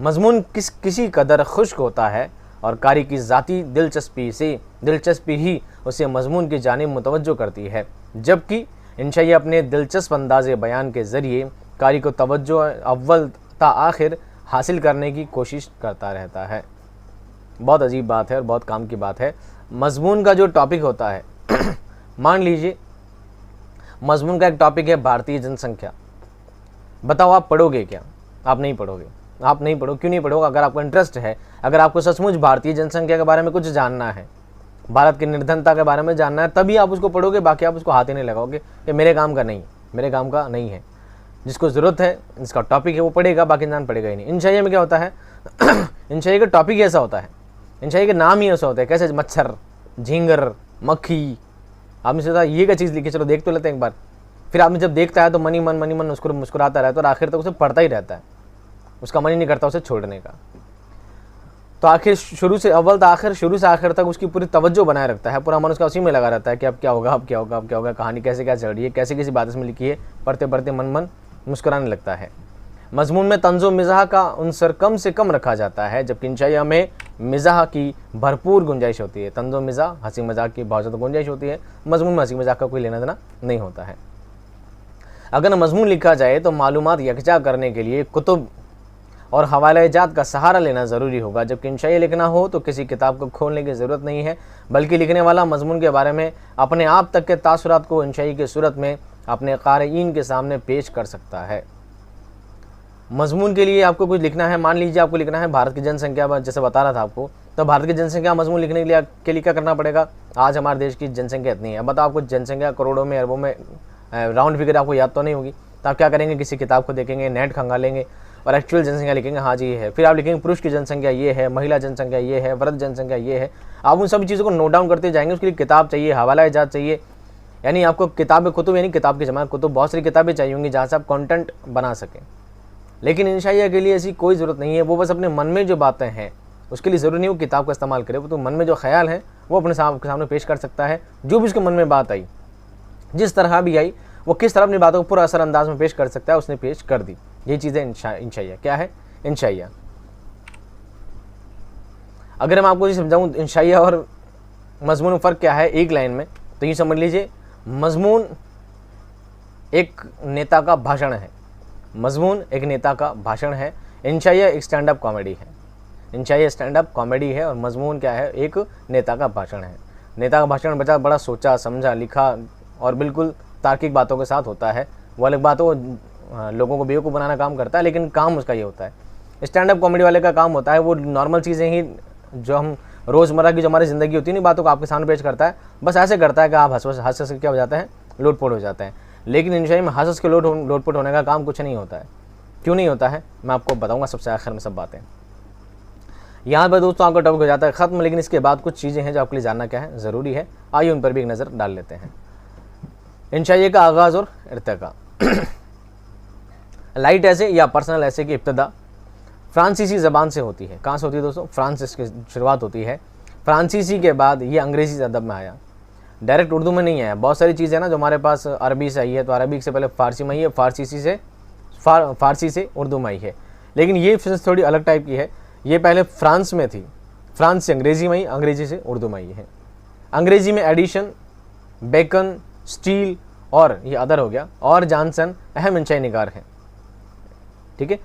मज़मून किसी कदर खुश्क होता है और कारी की ज़ाती दिलचस्पी ही उसे मज़मून की जानिब मुतवज्जो करती है, जबकि इंशाइया अपने दिलचस्प अंदाज़े बयान के ज़रिए कारी को तवज्जो अव्वल ता आखिर हासिल करने की कोशिश करता रहता है। बहुत अजीब बात है और बहुत काम की बात है। मज़मून का जो टॉपिक होता है मान लीजिए मज़मून का एक टॉपिक है भारतीय जनसंख्या। बताओ आप पढ़ोगे क्या? आप नहीं पढ़ोगे। आप नहीं पढ़ो, क्यों नहीं पढ़ोगे? अगर आपको इंटरेस्ट है, अगर आपको सचमुच भारतीय जनसंख्या के बारे में कुछ जानना है, भारत की निर्धनता के बारे में जानना है, तभी आप उसको पढ़ोगे। बाकी आप उसको हाथ ही नहीं लगाओगे कि मेरे काम का नहीं, मेरे काम का नहीं है। जिसको ज़रूरत है, जिसका टॉपिक है वो पढ़ेगा, बाकी इंसान पढ़ेगा ही नहीं। इंशाइया में क्या होता है इंशाइया का टॉपिक ऐसा होता है, इंशाइया के नाम ही ऐसा होता है। कैसे? मच्छर, झींगर, मक्खी। आपने सोचा ये क्या चीज़ लिखी, चलो देख तो लेते हैं एक बार। फिर आपने जब देखता है तो मनी मन उसको मुस्कुराता रहता है और आखिर तक उसे पढ़ता ही रहता है, उसका मन ही नहीं करता उसे छोड़ने का। तो आखिर शुरू से अव्वल तक आखिर, शुरू से आखिर तक उसकी पूरी तवज्जो बनाए रखता है, पूरा मन उसका उसी में लगा रहता है कि अब क्या होगा, अब क्या होगा, अब क्या होगा, कहानी कैसे क्या चल रही है, कैसे किसी बात इसमें लिखी है। पढ़ते पढ़ते मन मुस्कुराने लगता है। मज़मून में तंज़ो मिज़ाह का उनसर कम से कम रखा जाता है, जबकि इंशाइया में मिज़ाह की भरपूर गुंजाइश होती है। तंज़ो मिज़ाह, हंसी मजाक की बहुत ज़्यादा गुंजाइश होती है। मज़मून में हंसी मजाक का कोई लेना देना नहीं होता है। अगर मज़मून लिखा जाए तो मालूमात यकजा करने के लिए कुतुब और हवालाजात का सहारा लेना ज़रूरी होगा, जबकि इंशाइया लिखना हो तो किसी किताब को खोलने की ज़रूरत नहीं है, बल्कि लिखने वाला मज़मून के बारे में अपने आप तक के तासुरात को इंशाई की सूरत में अपने क़ारिईन के सामने पेश कर सकता है। मज़मून के लिए आपको कुछ लिखना है, मान लीजिए आपको लिखना है भारत की जनसंख्या, जैसे बता रहा था आपको, तो भारत की जनसंख्या मज़मून लिखने के लिए क्या करना पड़ेगा? आज हमारे देश की जनसंख्या इतनी है। अब बताओ आपको जनसंख्या करोड़ों में, अरबों में, राउंड फिगर आपको याद तो नहीं होगी, तो आप क्या करेंगे? किसी किताब को देखेंगे, नेट खंगालेंगे, और एक्चुअल जनसंख्या लिखेंगे, हाँ जी ये है। फिर आप लिखेंगे पुरुष की जनसंख्या ये है, महिला जनसंख्या ये है, वृद्ध जनसंख्या ये है। आप उन सभी चीज़ों को नोट डाउन करते जाएंगे। उसके लिए किताब चाहिए, हवाला इजाज़ चाहिए, यानी आपको किताब कुतुब, यानी किताब की जमा कुतुब, बहुत सारी किताबें चाहिए होंगी जहाँ से आप कंटेंट बना सकें। लेकिन इंशाइया के लिए ऐसी कोई ज़रूरत नहीं है। वो बस अपने मन में जो बातें हैं उसके लिए ज़रूरी नहीं वो किताब का इस्तेमाल करे। वो तो मन में जो ख्याल है वो अपने सामने पेश कर सकता है। जो भी उसके मन में बात आई, जिस तरह भी आई, वो किस तरह अपनी बातों को पूरा असर अंदाज में पेश कर सकता है, उसने पेश कर दी। ये चीज़ें इंशाइया क्या है, इंशाइया। अगर मैं आपको ये समझाऊँ इंशाइया और मजमून में फ़र्क क्या है एक लाइन में, तो ये समझ लीजिए मजमून एक नेता का भाषण है, मजमून एक नेता का भाषण है। इंशाइया एक स्टैंड अप कॉमेडी है। इंशाइया स्टैंड अप कॉमेडी है और मजमून क्या है, एक नेता का भाषण है। नेता का भाषण बड़ा सोचा समझा लिखा और बिल्कुल तार्किक बातों के साथ होता है। वो अलग बात हो लोगों को बेवकूफ़ बनाना काम करता है, लेकिन काम उसका ये होता है। स्टैंड अप कॉमेडी वाले का काम होता है वो नॉर्मल चीज़ें ही जो हम रोज़मर्रा की जो हमारी ज़िंदगी होती है नहीं बातों को आपके सामने पेश करता है। बस ऐसे करता है कि आप हंस के क्या हो जाते हैं, लोटपोट हो जाते हैं। लेकिन इंशाइया में हंस के लोटपोट होने का काम कुछ नहीं होता है। क्यों नहीं होता है मैं आपको बताऊँगा सबसे आखिर में सब बातें। यहाँ पर दोस्तों आपका टॉपिक हो जाता है ख़त्म, लेकिन इसके बाद कुछ चीज़ें हैं जो आपके लिए जानना क्या है ज़रूरी है। आइए उन पर भी एक नज़र डाल लेते हैं। इंशाइया का आगाज़ और इर्तिका। लाइट ऐसे या पर्सनल ऐसे की इब्तदा फ्रांसीसी ज़बान से होती है। कहाँ से होती है दोस्तों, फ्रांस से शुरुआत होती है। फ्रांसीसी के बाद ये अंग्रेज़ी अदब में आया, डायरेक्ट उर्दू में नहीं आया। बहुत सारी चीज़ें ना जो हमारे पास अरबी से आई है, तो अरबी से पहले फ़ारसी में आई है, फ़ारसी से उर्दू में आई है। लेकिन ये थोड़ी अलग टाइप की है। ये पहले फ्रांस में थी, फ्रांस से अंग्रेज़ी में आई, अंग्रेज़ी से उर्दू में आई है। अंग्रेज़ी में एडिशन, बेकन, स्टील और ये अदर हो गया और जॉनसन अहम इंशाई निगार हैं। ठीक है,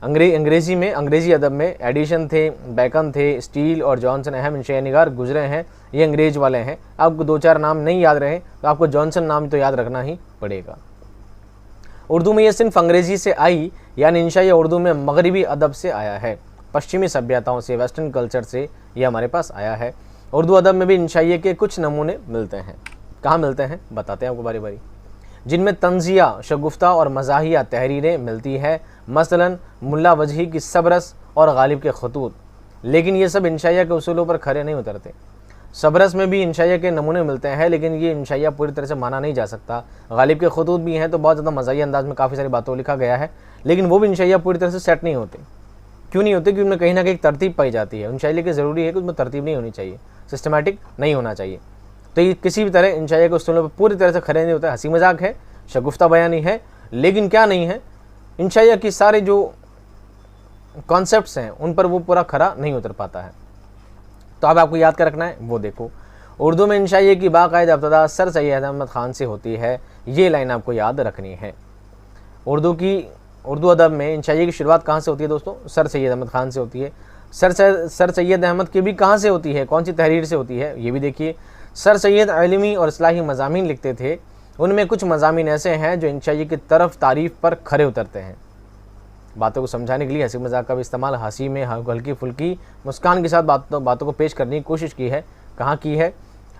अंग्रेज़ी में अंग्रेज़ी अदब में एडिशन थे, बेकन थे, स्टील और जॉनसन अहम इंशाई निगार गुजरे हैं। ये अंग्रेज वाले हैं। आपको दो चार नाम नहीं याद रहे तो आपको जॉनसन नाम तो याद रखना ही पड़ेगा। उर्दू में ये सिर्फ अंग्रेज़ी से आई, यानी इंशाइया उर्दू में मगरिबी अदब से आया है, पश्चिमी सभ्यताओं से, वेस्टर्न कल्चर से ये हमारे पास आया है। उर्दू अदब में भी इंशाइया के कुछ नमूने मिलते हैं। कहाँ मिलते हैं बताते हैं आपको बारी बारी। जिनमें तंजिया, शगुफ्ता और मज़ाहिया तहरीरें मिलती है, मसलन मुल्ला वजही की सबरस और गालिब के खतूत। लेकिन ये सब इंशाइया के उसूलों पर खरे नहीं उतरते। सबरस में भी इंशाइया के नमूने मिलते हैं, लेकिन ये इंशाइया पूरी तरह से माना नहीं जा सकता। गालिब के खतूत भी हैं तो बहुत ज़्यादा मज़ाही अंदाज में काफ़ी सारी बातों लिखा गया है, लेकिन वो भी इंशाइया पूरी तरह से सेट नहीं होते। क्यों नहीं होते? क्योंकि उनमें कहीं ना कहीं तरतीब पाई जाती है। इंशाइया की ज़रूरी है कि उसमें तरतीब नहीं होनी चाहिए, सिस्टमेटिक नहीं होना चाहिए। तो ये किसी भी तरह इंशाइया के उसूलों पर पूरी तरह से खरे नहीं होता। हंसी मजाक है, शगुफ्ता बयानी है, लेकिन क्या नहीं है, इंशाइया की सारे जो कॉन्सेप्ट्स हैं उन पर वो पूरा खरा नहीं उतर पाता है। तो अब आपको याद कर रखना है वो देखो। उर्दू में इंशाइया की बाकायदा इब्तिदा सर सैयद अहमद ख़ान से होती है। ये लाइन आपको याद रखनी है। उर्दू अदब में इंशाइया की शुरुआत कहाँ से होती है दोस्तों? सर सैयद अहमद ख़ान से होती है। सर सैयद अहमद की भी कहाँ से होती है, कौन सी तहरीर से होती है, ये भी देखिए। सर सैयद इल्मी और इस्लाही मज़ामीन लिखते थे। उनमें कुछ मज़ामीन ऐसे हैं जो इंशाइया की तरफ तारीफ़ पर खरे उतरते हैं। बातों को समझाने के लिए हंसी मजाक का भी इस्तेमाल, हंसी में हल्की फुल्की मुस्कान के साथ बातों को पेश करने की कोशिश की है। कहाँ की है?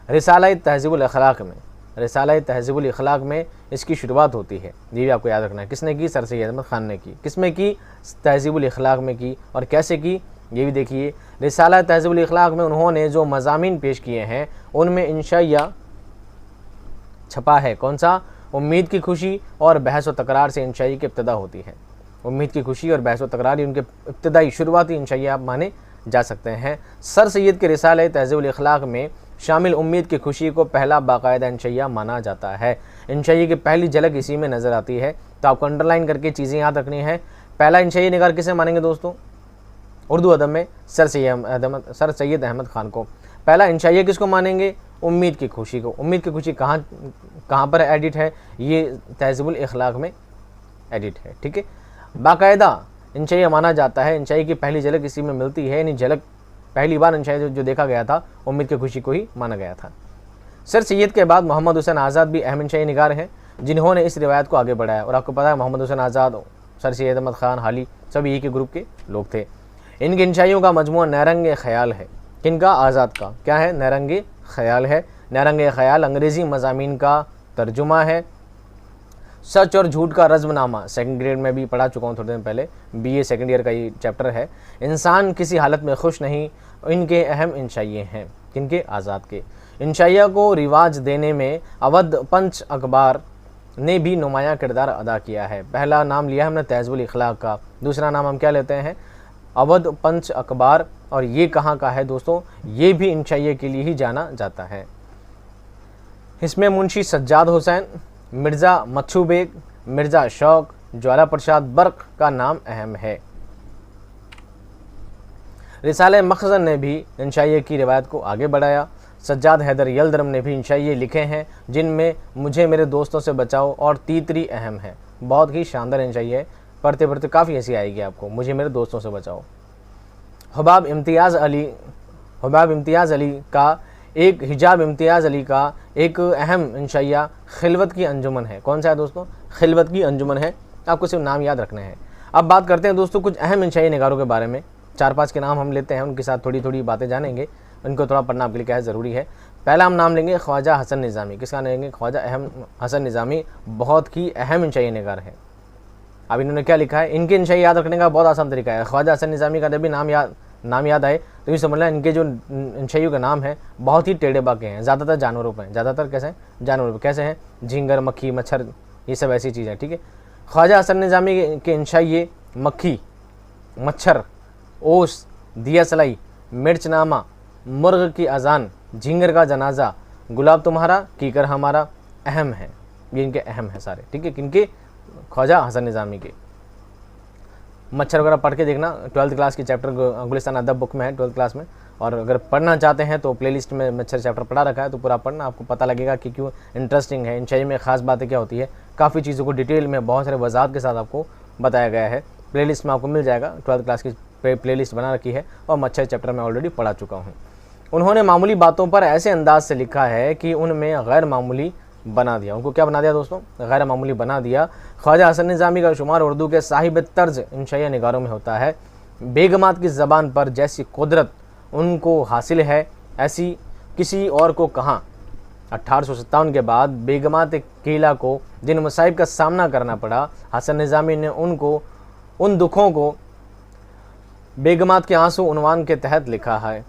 रिसाला तहज़ीबुल अखलाक में। रिसाला तहज़ीबुल अखलाक में इसकी शुरुआत होती है। ये भी आपको याद रखना है। किसने की? सर सैयद अहमद ख़ान ने की। किसमें की? तहज़ीबुल अखलाक में की। और कैसे की ये भी देखिए। रिसाला तहज़ीबुल अखलाक में उन्होंने जो मज़ामीन पेश किए हैं उनमें इंशाइया छपा है। कौन सा? उम्मीद की खुशी और बहस व तकरार से इंशाइया की इब्तिदा होती है। उम्मीद की खुशी और बहस व तकरार उनके इब्तिदाई शुरुआती इंशाइया आप माने जा सकते हैं। सर सैयद के रिसाले तहज़ीबुल अखलाक में शामिल उम्मीद की खुशी को पहला बाकायदा इंशाइया माना जाता है। इंशाइया की पहली झलक इसी में नज़र आती है। तो आपको अंडरलाइन करके चीज़ें याद रखनी है। पहला इंशाइया निगार किसे मानेंगे दोस्तों? उर्दू अदब में सर सैयद अहमद ख़ान को। पहला इंशाइया किसको मानेंगे? उम्मीद की खुशी को। उम्मीद की खुशी कहाँ पर एडिट है? ये तहज़ीबुल अखलाक में एडिट है। ठीक है, बाकायदा इंशाइया माना जाता है। इंशाइया की पहली झलक इसी में मिलती है, यानी झलक पहली बार इंशाइया जो देखा गया था उम्मीद की खुशी को ही माना गया था। सर सैयद के बाद मोहम्मद हुसैन आज़ाद भी अहम इंशाइया निगार हैं जिन्होंने इस रिवायत को आगे बढ़ाया। और आपको पता है मोहम्मद हुसैन आज़ाद, सर सैयद अहमद ख़ान, हाली सभी एक ही ग्रुप के लोग थे। इनके इंशाइयों का मजमूआ नैरंग ख्याल है। किनका? आज़ाद का। क्या है? नैरंग ख्याल है। नैरंग ख्याल अंग्रेज़ी मज़ामीन का तर्जुमा है। सच और झूठ का रज़्मनामा, सेकंड ग्रेड में भी पढ़ा चुका हूँ थोड़े दिन पहले, बीए सेकंड ईयर का ये चैप्टर है। इंसान किसी हालत में खुश नहीं, इनके अहम इंशाइये हैं। किनके? आज़ाद के। इंशाइया को रिवाज देने में अवध पंच अखबार ने भी नुमायाँ किरदार अदा किया है। पहला नाम लिया हमने तहज़्बुल इखलाक का, दूसरा नाम हम क्या लेते हैं? अवध पंच अखबार। और ये कहाँ का है दोस्तों? ये भी इंशाइये के लिए ही जाना जाता है। इसमें मुंशी सज्जाद हुसैन, मिर्ज़ा मच्छू बेग, मिर्ज़ा शौक, ज्वाला प्रसाद बर्क का नाम अहम है। रिसाले मखज़न ने भी इंशाइये की रिवायत को आगे बढ़ाया। सज्जाद हैदर यल्दरम ने भी इंशाइये लिखे हैं, जिनमें मुझे मेरे दोस्तों से बचाओ और तीतरी अहम है। बहुत ही शानदार इंशाइये, पढ़ते पढ़ते काफ़ी ऐसी आएगी आपको, मुझे मेरे दोस्तों से बचाओ। हुबाब इम्तियाज़ अली का एक हिजाब इम्तियाज़ अली का एक अहम इंशाइया खिलवत की अंजुमन है। कौन सा है दोस्तों? खिलवत की अंजुमन है। आपको सिर्फ नाम याद रखने हैं। अब बात करते हैं दोस्तों कुछ अहम इंशाइया निगारों के बारे में। 4-5 के नाम हम लेते हैं, उनके साथ थोड़ी थोड़ी बातें जानेंगे, उनको थोड़ा पढ़ना आपके लिए क्या है ज़रूरी है। पहला हम नाम लेंगे ख्वाजा हसन निज़ामी। किसका नाम लेंगे? ख्वाजा हसन निज़ामी बहुत ही अहम इंशाइया निगार है। अब इन्होंने क्या लिखा है? इनके इंशाइया याद रखने का बहुत आसान तरीका है। ख्वाजा हसन निज़ामी का जब भी नाम याद आए तो ये समझना इनके जो इंशाइयों का नाम है बहुत ही टेढ़े बाके हैं, ज़्यादातर जानवरों पर हैं। ज़्यादातर कैसे हैं? जानवरों पर। कैसे हैं? झींगर, मक्खी, मच्छर, ये सब ऐसी चीज़ें, ठीक है। ख्वाजा हसन निज़ामी के इंशाइये मक्खी, मच्छर, ओस, दिया सलाई, मिर्चनामा, मुर्ग की अजान, झींगर का जनाजा, गुलाब तुम्हारा, कीकर हमारा अहम है। ये इनके अहम है सारे, ठीक है। किनके? ख्वाजा हसन निज़ामी के। मच्छर वगैरह पढ़ के देखना, 12th क्लास की चैप्टर गुलिस्तान अदब बुक में है 12th क्लास में। और अगर पढ़ना चाहते हैं तो प्लेलिस्ट में मच्छर चैप्टर पढ़ा रखा है, तो पूरा पढ़ना, आपको पता लगेगा कि क्यों इंटरेस्टिंग है। इंशाइये में ख़ास बातें क्या होती है, काफ़ी चीज़ों को डिटेल में बहुत सारे वजाहत के साथ आपको बताया गया है। प्लेलिस्ट में आपको मिल जाएगा, 12th क्लास की प्लेलिस्ट बना रखी है, और मच्छर चैप्टर में ऑलरेडी पढ़ा चुका हूँ। उन्होंने मामूली बातों पर ऐसे अंदाज से लिखा है कि उनमें गैर मामूली बना दिया। उनको क्या बना दिया दोस्तों? गैर मामूली बना दिया। ख्वाजा हसन निज़ामी का शुमार उर्दू के साहिब तर्ज इंशाइया निगारों में होता है। बेगमात की ज़बान पर जैसी कुदरत उनको हासिल है, ऐसी किसी और को कहाँ। 1857 के बाद बेगमात किला को जिन मसाइब का सामना करना पड़ा, हसन निज़ामी ने उन दुखों को बेगमात के आंसू उन्वान के तहत लिखा है।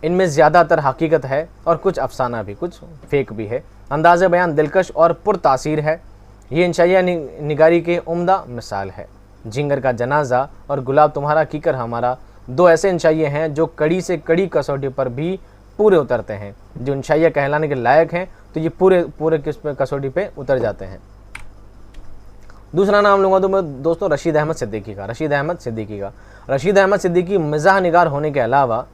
इनमें ज़्यादातर हकीकत है और कुछ अफसाना भी, कुछ फेक भी है। अंदाज़ बयान दिलकश और पुरतासीर है। ये इंशाइया निगारी के उम्दा मिसाल है। झींगर का जनाजा और गुलाब तुम्हारा, कीकर हमारा, दो ऐसे इंशाइये हैं जो कड़ी से कड़ी कसौटी पर भी पूरे उतरते हैं। जो इंशाइया कहलाने के लायक हैं तो ये पूरे कसौटी पे उतर जाते हैं। दूसरा नाम लूँगा तो मैं दोस्तों रशीद अहमद सिद्दीकी का। रशीद अहमद सिद्दीकी मिज़ाह निगार होने के अलावा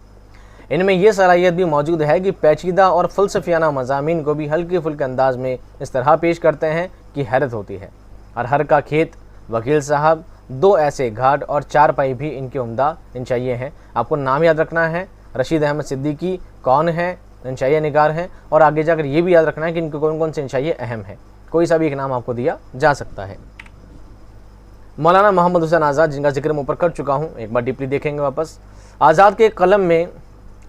इनमें यह सलाहियत भी मौजूद है कि पेचीदा और फ़लसफ़ियाना मज़ामीन को भी हल्के फुल्के अंदाज में इस तरह पेश करते हैं कि हैरत होती है। अरहर का खेत, वकील साहब, दो ऐसे घाट और चार पाई भी इनके उम्दा इंशाइये हैं। आपको नाम याद रखना है, रशीद अहमद सिद्दीकी कौन है, इंशाइया निगार हैं, और आगे जाकर ये भी याद रखना है कि इनके कौन कौन से इंशाइये अहम हैं। कोई सा भी एक नाम आपको दिया जा सकता है। मौलाना मोहम्मद हुसैन आज़ाद, जिनका जिक्र मैं ऊपर कर चुका हूँ, एक बार डीपली देखेंगे वापस। आज़ाद के कलम में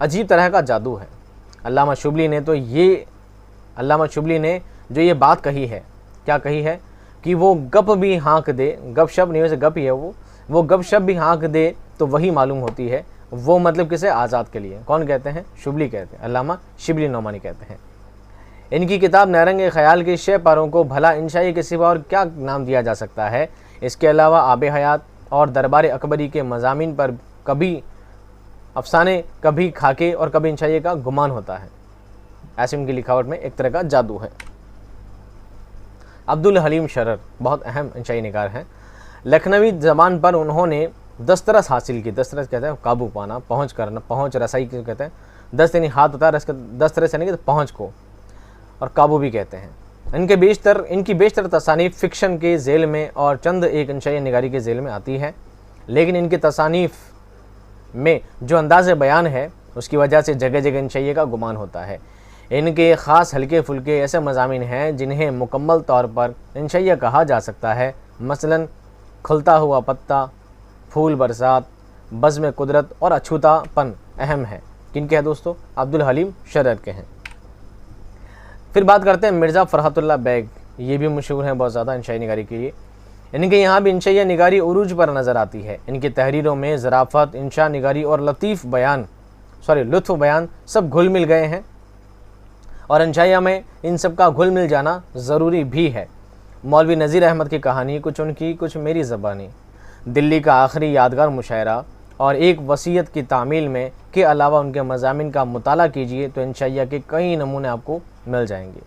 अजीब तरह का जादू है। अल्लामा शुबली ने जो ये बात कही है, क्या कही है कि वो गप भी हाँक दे, गपशप नहीं, वैसे गप ही है वो गपशप भी हाँक दे तो वही मालूम होती है। वो मतलब किसे? आज़ाद के लिए। कौन कहते हैं? शुबली कहते हैं, अल्लामा शिबली नौमानी कहते हैं। इनकी किताब नहरंग ख्याल के 6 पारों को भला इंशाई के सिवा और क्या नाम दिया जा सकता है। इसके अलावा आब हयात और दरबार अकबरी के मज़ामीन पर कभी अफसाने, कभी खाके और कभी इंशाइये का गुमान होता है। ऐसे उनकी लिखावट में एक तरह का जादू है। अब्दुल हलीम शरर बहुत अहम इंशाई निगार हैं। लखनवी ज़बान पर उन्होंने दस्तरस हासिल की। दस्तरस कहते हैं काबू पाना, पहुँच करना, पहुँच रसाई किसे कहते हैं? दस्त यानी हाथ होता है, दस्तरस यानी कि पहुँच को, और काबू भी कहते हैं। इनकी बेशतर तसानीफ़ फ़िक्शन के ज़ेल में और चंद एक इंशाई निगारी के ज़ेल में आती है, लेकिन इनकी तसानीफ़ में जो अंदाज़ बयान है उसकी वजह से जगह जगह इंशाइये का गुमान होता है। इनके ख़ास हल्के फुल्के ऐसे मज़ामीन हैं जिन्हें मुकम्मल तौर पर इंशाइया कहा जा सकता है। मसलन खुलता हुआ पत्ता, फूल बरसात, बज़्म कुदरत और अछूतापन अहम है। किनके हैं दोस्तों? अब्दुल हलीम शरर के हैं। फिर बात करते हैं मिर्ज़ा फ़रहतुल्लाह बैग। ये भी मशहूर हैं बहुत ज़्यादा इंशाई निगारी के लिए। इनके यहाँ भी इंशाई निगारी उरूज पर नज़र आती है। इनकी तहरीरों में ज़राफ़त, इंशा निगारी और लुत्फ़ बयान सब घुल मिल गए हैं, और इंशाइया में इन सब का घुल मिल जाना ज़रूरी भी है। मौलवी नज़ीर अहमद की कहानी, कुछ उनकी कुछ मेरी ज़बानी, दिल्ली का आखिरी यादगार मुशायरा और एक वसीयत की तामील में के अलावा उनके मज़ामिन का मुताला कीजिए तो इंशाइया के कई नमूने आपको मिल जाएंगे।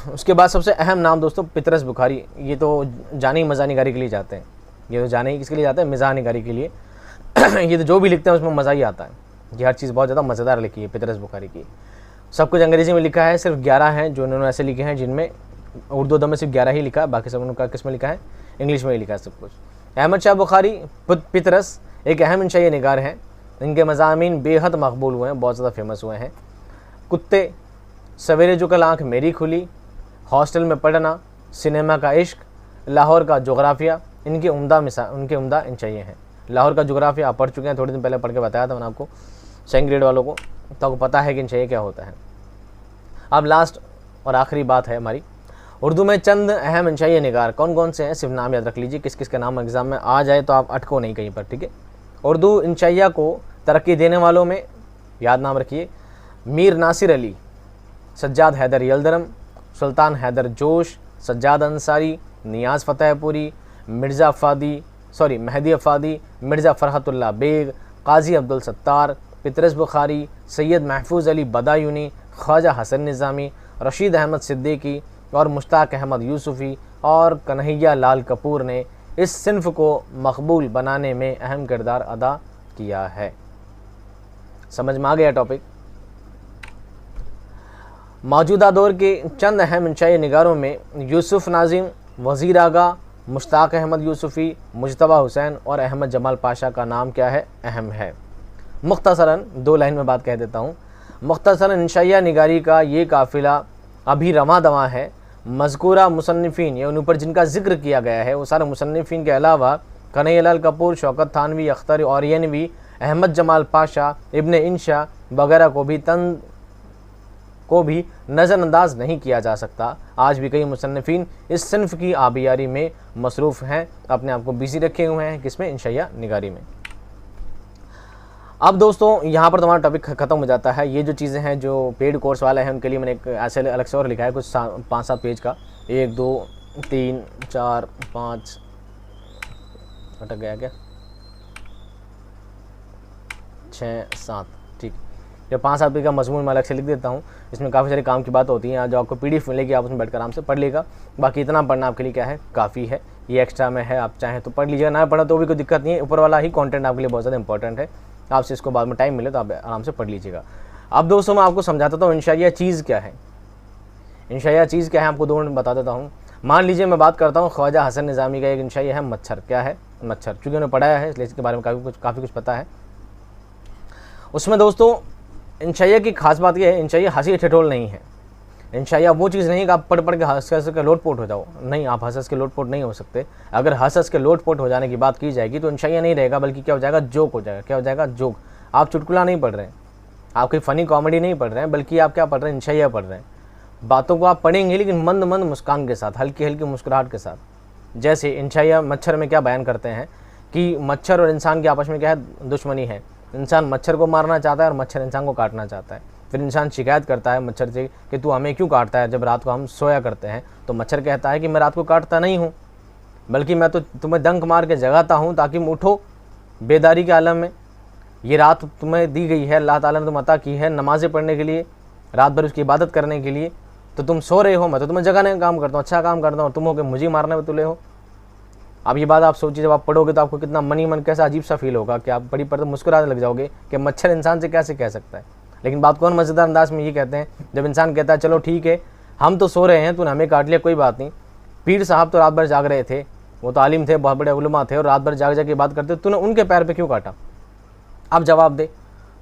उसके बाद सबसे अहम नाम दोस्तों पितरस बुखारी। ये तो जाने ही मज़ा निगारी के लिए जाते हैं, ये तो जाने ही किसके लिए जाते हैं, मिज़ाह निगारी के लिए। ये तो जो भी लिखते हैं उसमें मज़ा ही आता है। ये हर चीज़ बहुत ज़्यादा मज़ेदार लिखी है पितरस बुखारी की। सब कुछ अंग्रेज़ी में लिखा है, सिर्फ 11 हैं जो उन्होंने ऐसे लिखे हैं जिनमें उर्दू अदब में सिर्फ 11 ही लिखा है, बाकी सब उनका किस में लिखा है, इंग्लिश में ही लिखा है सब कुछ। अहमद शाह बुखारी पितरस एक अहम इंशाई निगार हैं। इनके मज़ामीन बेहद मकबूल हुए हैं, बहुत ज़्यादा फेमस हुए हैं। कुत्ते, सवेरे जो कल आँख मेरी खुली, हॉस्टल में पढ़ना, सिनेमा का इश्क, लाहौर का जोग्राफिया इनके उम्दा इंशाई हैं। लाहौर का जोग्राफिया आप पढ़ चुके हैं, थोड़े दिन पहले पढ़ के बताया था मैंने आपको, 2nd ग्रेड वालों को, तो आपको पता है कि इंशाई क्या होता है। अब लास्ट और आखिरी बात है हमारी, उर्दू में चंद अहम इंशाई निगार कौन कौन से हैं, सिर्फ नाम याद रख लीजिए, किस किस का नाम एग्जाम में आ जाए तो आप अटको नहीं कहीं पर, ठीक है। उर्दू इंशाइया को तरक्की देने वालों में याद नाम रखिए, मीर नासिर अली, सज्जाद हैदर यलदरम, सुल्तान हैदर जोश, सज्जाद अंसारी, नियाज़ फ़तेहपुरी, महदी अफ़ादी, मिर्ज़ा फ़रहतुल्लाह बेग, काजी अब्दुल सत्तार, पितरस बुखारी, सैयद महफूज अली बदायूनी, ख्वाजा हसन निज़ामी, रशीद अहमद सिद्दीकी और मुश्ताक अहमद यूसुफ़ी और कन्हैया लाल कपूर ने इस सिन्फ को मकबूल बनाने में अहम किरदार अदा किया है। समझ में आ गया टॉपिक। मौजूदा दौर के चंद अहम इंशाई निगारों में यूसुफ नाजिम, वज़ीर आगा, मुश्ताक अहमद यूसुफ़ी, मुजतबा हुसैन और अहमद जमाल पाशा का नाम क्या है, अहम है। मुख्तसरन 2 लाइन में बात कह देता हूँ। मुख्तसरन इंशाइया निगारी का ये काफ़िला अभी रवां दवां है। मज़कूरा मुसन्निफ़ीन, ये उन ऊपर जिनका जिक्र किया गया है वो सारे मुसन्निफ़ीन के अलावा कन्हैया लाल कपूर, शौकत थानवी, अख्तर औरियनवी, अहमद जमाल पाशा, इब्न इंशा वगैरह को भी नज़रअंदाज नहीं किया जा सकता। आज भी कई मुसन्निफ़ीन इस सिन्फ की आबियारी में मसरूफ़ हैं, अपने आप को बिज़ी रखे हुए हैं, किसमें, इंशाइया निगारी में। अब दोस्तों यहाँ पर तुम्हारा टॉपिक ख़त्म हो जाता है। ये जो चीज़ें हैं जो पेड कोर्स वाले हैं उनके लिए मैंने एक ऐसे अलग से और लिखा है, कुछ 5-7 पेज का, 1 2 3 4 5 अटक गया क्या, 6 7, ठीक। जो 5-7 पेज का मजमून मैं अलग से लिख देता हूँ। इसमें काफ़ी सारे काम की बात होती हैं, जो आपको PDF मिलेगी, आप उसमें बैठकर आराम से पढ़ लेगा। बाकी इतना पढ़ना आपके लिए क्या है, काफ़ी है। ये एक्स्ट्रा में है, आप चाहें तो पढ़ लीजिएगा, ना पढ़ा तो भी कोई दिक्कत नहीं है। ऊपर वाला ही कंटेंट आपके लिए बहुत ज़्यादा इंपॉर्टेंट है, आपसे इसको बाद में टाइम मिले तो आप आराम से पढ़ लीजिएगा। अब दोस्तों मैं आपको समझाता हूँ इंशाइया चीज़ क्या है। इंशाइया चीज़ क्या है आपको 2 मिनट बता देता हूँ। मान लीजिए मैं बात करता हूँ ख्वाजा हसन निज़ामी का एक इंशाइया है मच्छर। क्या है, मच्छर, चूँकि उन्होंने पढ़ाया है इसलिए इसके बारे में काफ़ी कुछ पता है। उसमें दोस्तों इंशाइया की खास बात यह है, इंशाइया हंसी ठिठोल नहीं है। इंशाइया वो चीज़ नहीं कि आप पढ़ के हंस के लोटपोट हो जाओ, नहीं, आप हंस के लोटपोट नहीं हो सकते। अगर हंस के लोटपोट हो जाने की बात की जाएगी तो इंशाइया नहीं रहेगा, बल्कि क्या हो जाएगा, जोक हो जाएगा। क्या हो जाएगा, जोक। आप चुटकुला नहीं पढ़ रहे हैं, आप कोई फ़नी कॉमेडी नहीं पढ़ रहे हैं, बल्कि आप क्या पढ़ रहे हैं, इंशाइया पढ़ रहे हैं। बातों को आप पढ़ेंगे लेकिन मंद मंद मुस्कान के साथ, हल्की हल्की मुस्कुराहट के साथ। जैसे इंशाइया मच्छर में क्या बयान करते हैं कि मच्छर और इंसान के आपस में क्या है, दुश्मनी है। इंसान मच्छर को मारना चाहता है और मच्छर इंसान को काटना चाहता है। फिर इंसान शिकायत करता है मच्छर से कि तू हमें क्यों काटता है, जब रात को हम सोया करते हैं। तो मच्छर कहता है कि मैं रात को काटता नहीं हूँ, बल्कि मैं तो तुम्हें डंक मार के जगाता हूँ ताकि तुम उठो बेदारी के आलम में। ये रात तुम्हें दी गई है, अल्लाह ताला ने तुम्हें अता की है नमाज़ें पढ़ने के लिए, रात भर उसकी इबादत करने के लिए। तो तुम सो रहे हो, मैं तो तुम्हें जगाने का काम करता हूँ, अच्छा काम करता हूँ, तुम हो के मुझे मारने में तुले हो। अब ये बात आप सोचिए, जब आप पढ़ोगे तो आपको कितना मन कैसा अजीब सा फील होगा कि आप बड़ी पढ़ते मुस्कुराने लग जाओगे कि मच्छर इंसान से कैसे कह सकता है। लेकिन बात कौन मज़ेदार अंदाज में ये कहते हैं, जब इंसान कहता है चलो ठीक है हम तो सो रहे हैं, तूने हमें काट लिया, कोई बात नहीं। पीर साहब तो रात भर जाग रहे थे, वो तो आलिम थे, बहुत बड़े उलमा थे और रात भर जाग के बात करते, तूने उनके पैर पे क्यों काटा, अब जवाब दे।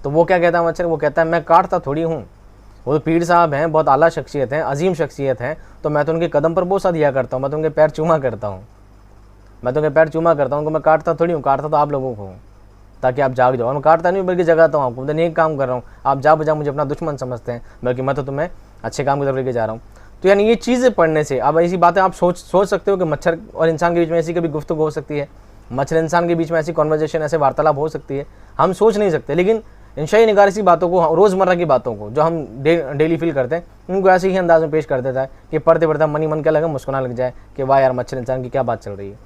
तो वो क्या कहता है मच्छर, वो कहता है मैं काटता थोड़ी हूँ, वो तो पीर साहब हैं, बहुत आला शख्सियत हैं, अजीम शख्सियत हैं, तो मैं तो उनके कदम पर बोसा दिया करता हूँ, मैं तो उनके पैर चूमा करता हूँ, मैं तो उनके पैर चूमा करता हूँ, उनको मैं काटता थोड़ी हूँ, काटता तो आप लोगों को हूँ ताकि आप जाग जाओ। मैं काटता नहीं बल्कि जगाता हूँ आपको, मैं नेक काम कर रहा हूँ, आप जा बजा मुझे अपना दुश्मन समझते हैं, बल्कि मैं तो तुम्हें अच्छे काम की तरफ लेके जा रहा हूँ। तो यानी ये चीज़ें पढ़ने से, अब ऐसी बातें आप सोच सकते हो कि मच्छर और इंसान के बीच में ऐसी कभी गुफ्तगू हो सकती है, मच्छर इंसान के बीच में ऐसी कॉन्वर्जेशन, ऐसे वार्तालाप हो सकती है, हम सोच नहीं सकते। लेकिन इंशाई निगार ऐसी बातों को, रोज़मर्रा की बातों को जो हम डेली फील करते हैं, उनको ऐसे ही अंदाज में पेश कर देता है कि पढ़ते पढ़ते मन ही मन क्या लगे, मुस्कुराने लग जाए कि वाह यार मच्छर इंसान की क्या बात चल रही है।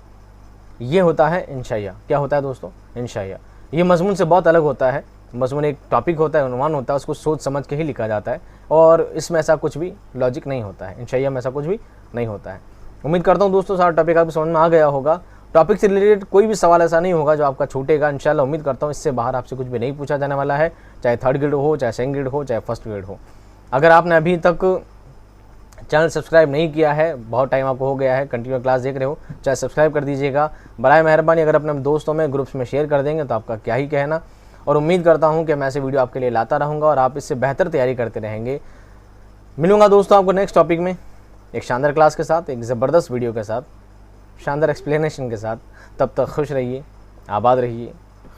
ये होता है इंशाइया। क्या होता है दोस्तों? इंशाइया। ये मजमून से बहुत अलग होता है। मजमून एक टॉपिक होता है, उन्वान होता है, उसको सोच समझ के ही लिखा जाता है और इसमें ऐसा कुछ भी लॉजिक नहीं होता है, इंशाइया में ऐसा कुछ भी नहीं होता है। उम्मीद करता हूँ दोस्तों सारा टॉपिक आपको समझ में आ गया होगा। टॉपिक से रिलेटेड कोई भी सवाल ऐसा नहीं होगा जो आपका छूटेगा इंशाल्लाह। उम्मीद करता हूँ इससे बाहर आपसे कुछ भी नहीं पूछा जाने वाला है, चाहे थर्ड ग्रेड हो, चाहे सेकंड ग्रेड हो, चाहे फर्स्ट ग्रेड हो। अगर आपने अभी तक चैनल सब्सक्राइब नहीं किया है, बहुत टाइम आपको हो गया है, कंटिन्यू क्लास देख रहे हो, चाहे सब्सक्राइब कर दीजिएगा बराए मेहरबानी। अगर अपने दोस्तों में, ग्रुप्स में शेयर कर देंगे तो आपका क्या ही कहना। और उम्मीद करता हूँ कि मैं ऐसे वीडियो आपके लिए लाता रहूँगा और आप इससे बेहतर तैयारी करते रहेंगे। मिलूंगा दोस्तों आपको नेक्स्ट टॉपिक में एक शानदार क्लास के साथ, एक ज़बरदस्त वीडियो के साथ, शानदार एक्सप्लेनेशन के साथ। तब तक खुश रहिए, आबाद रहिए।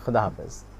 खुदा हाफ़िज़।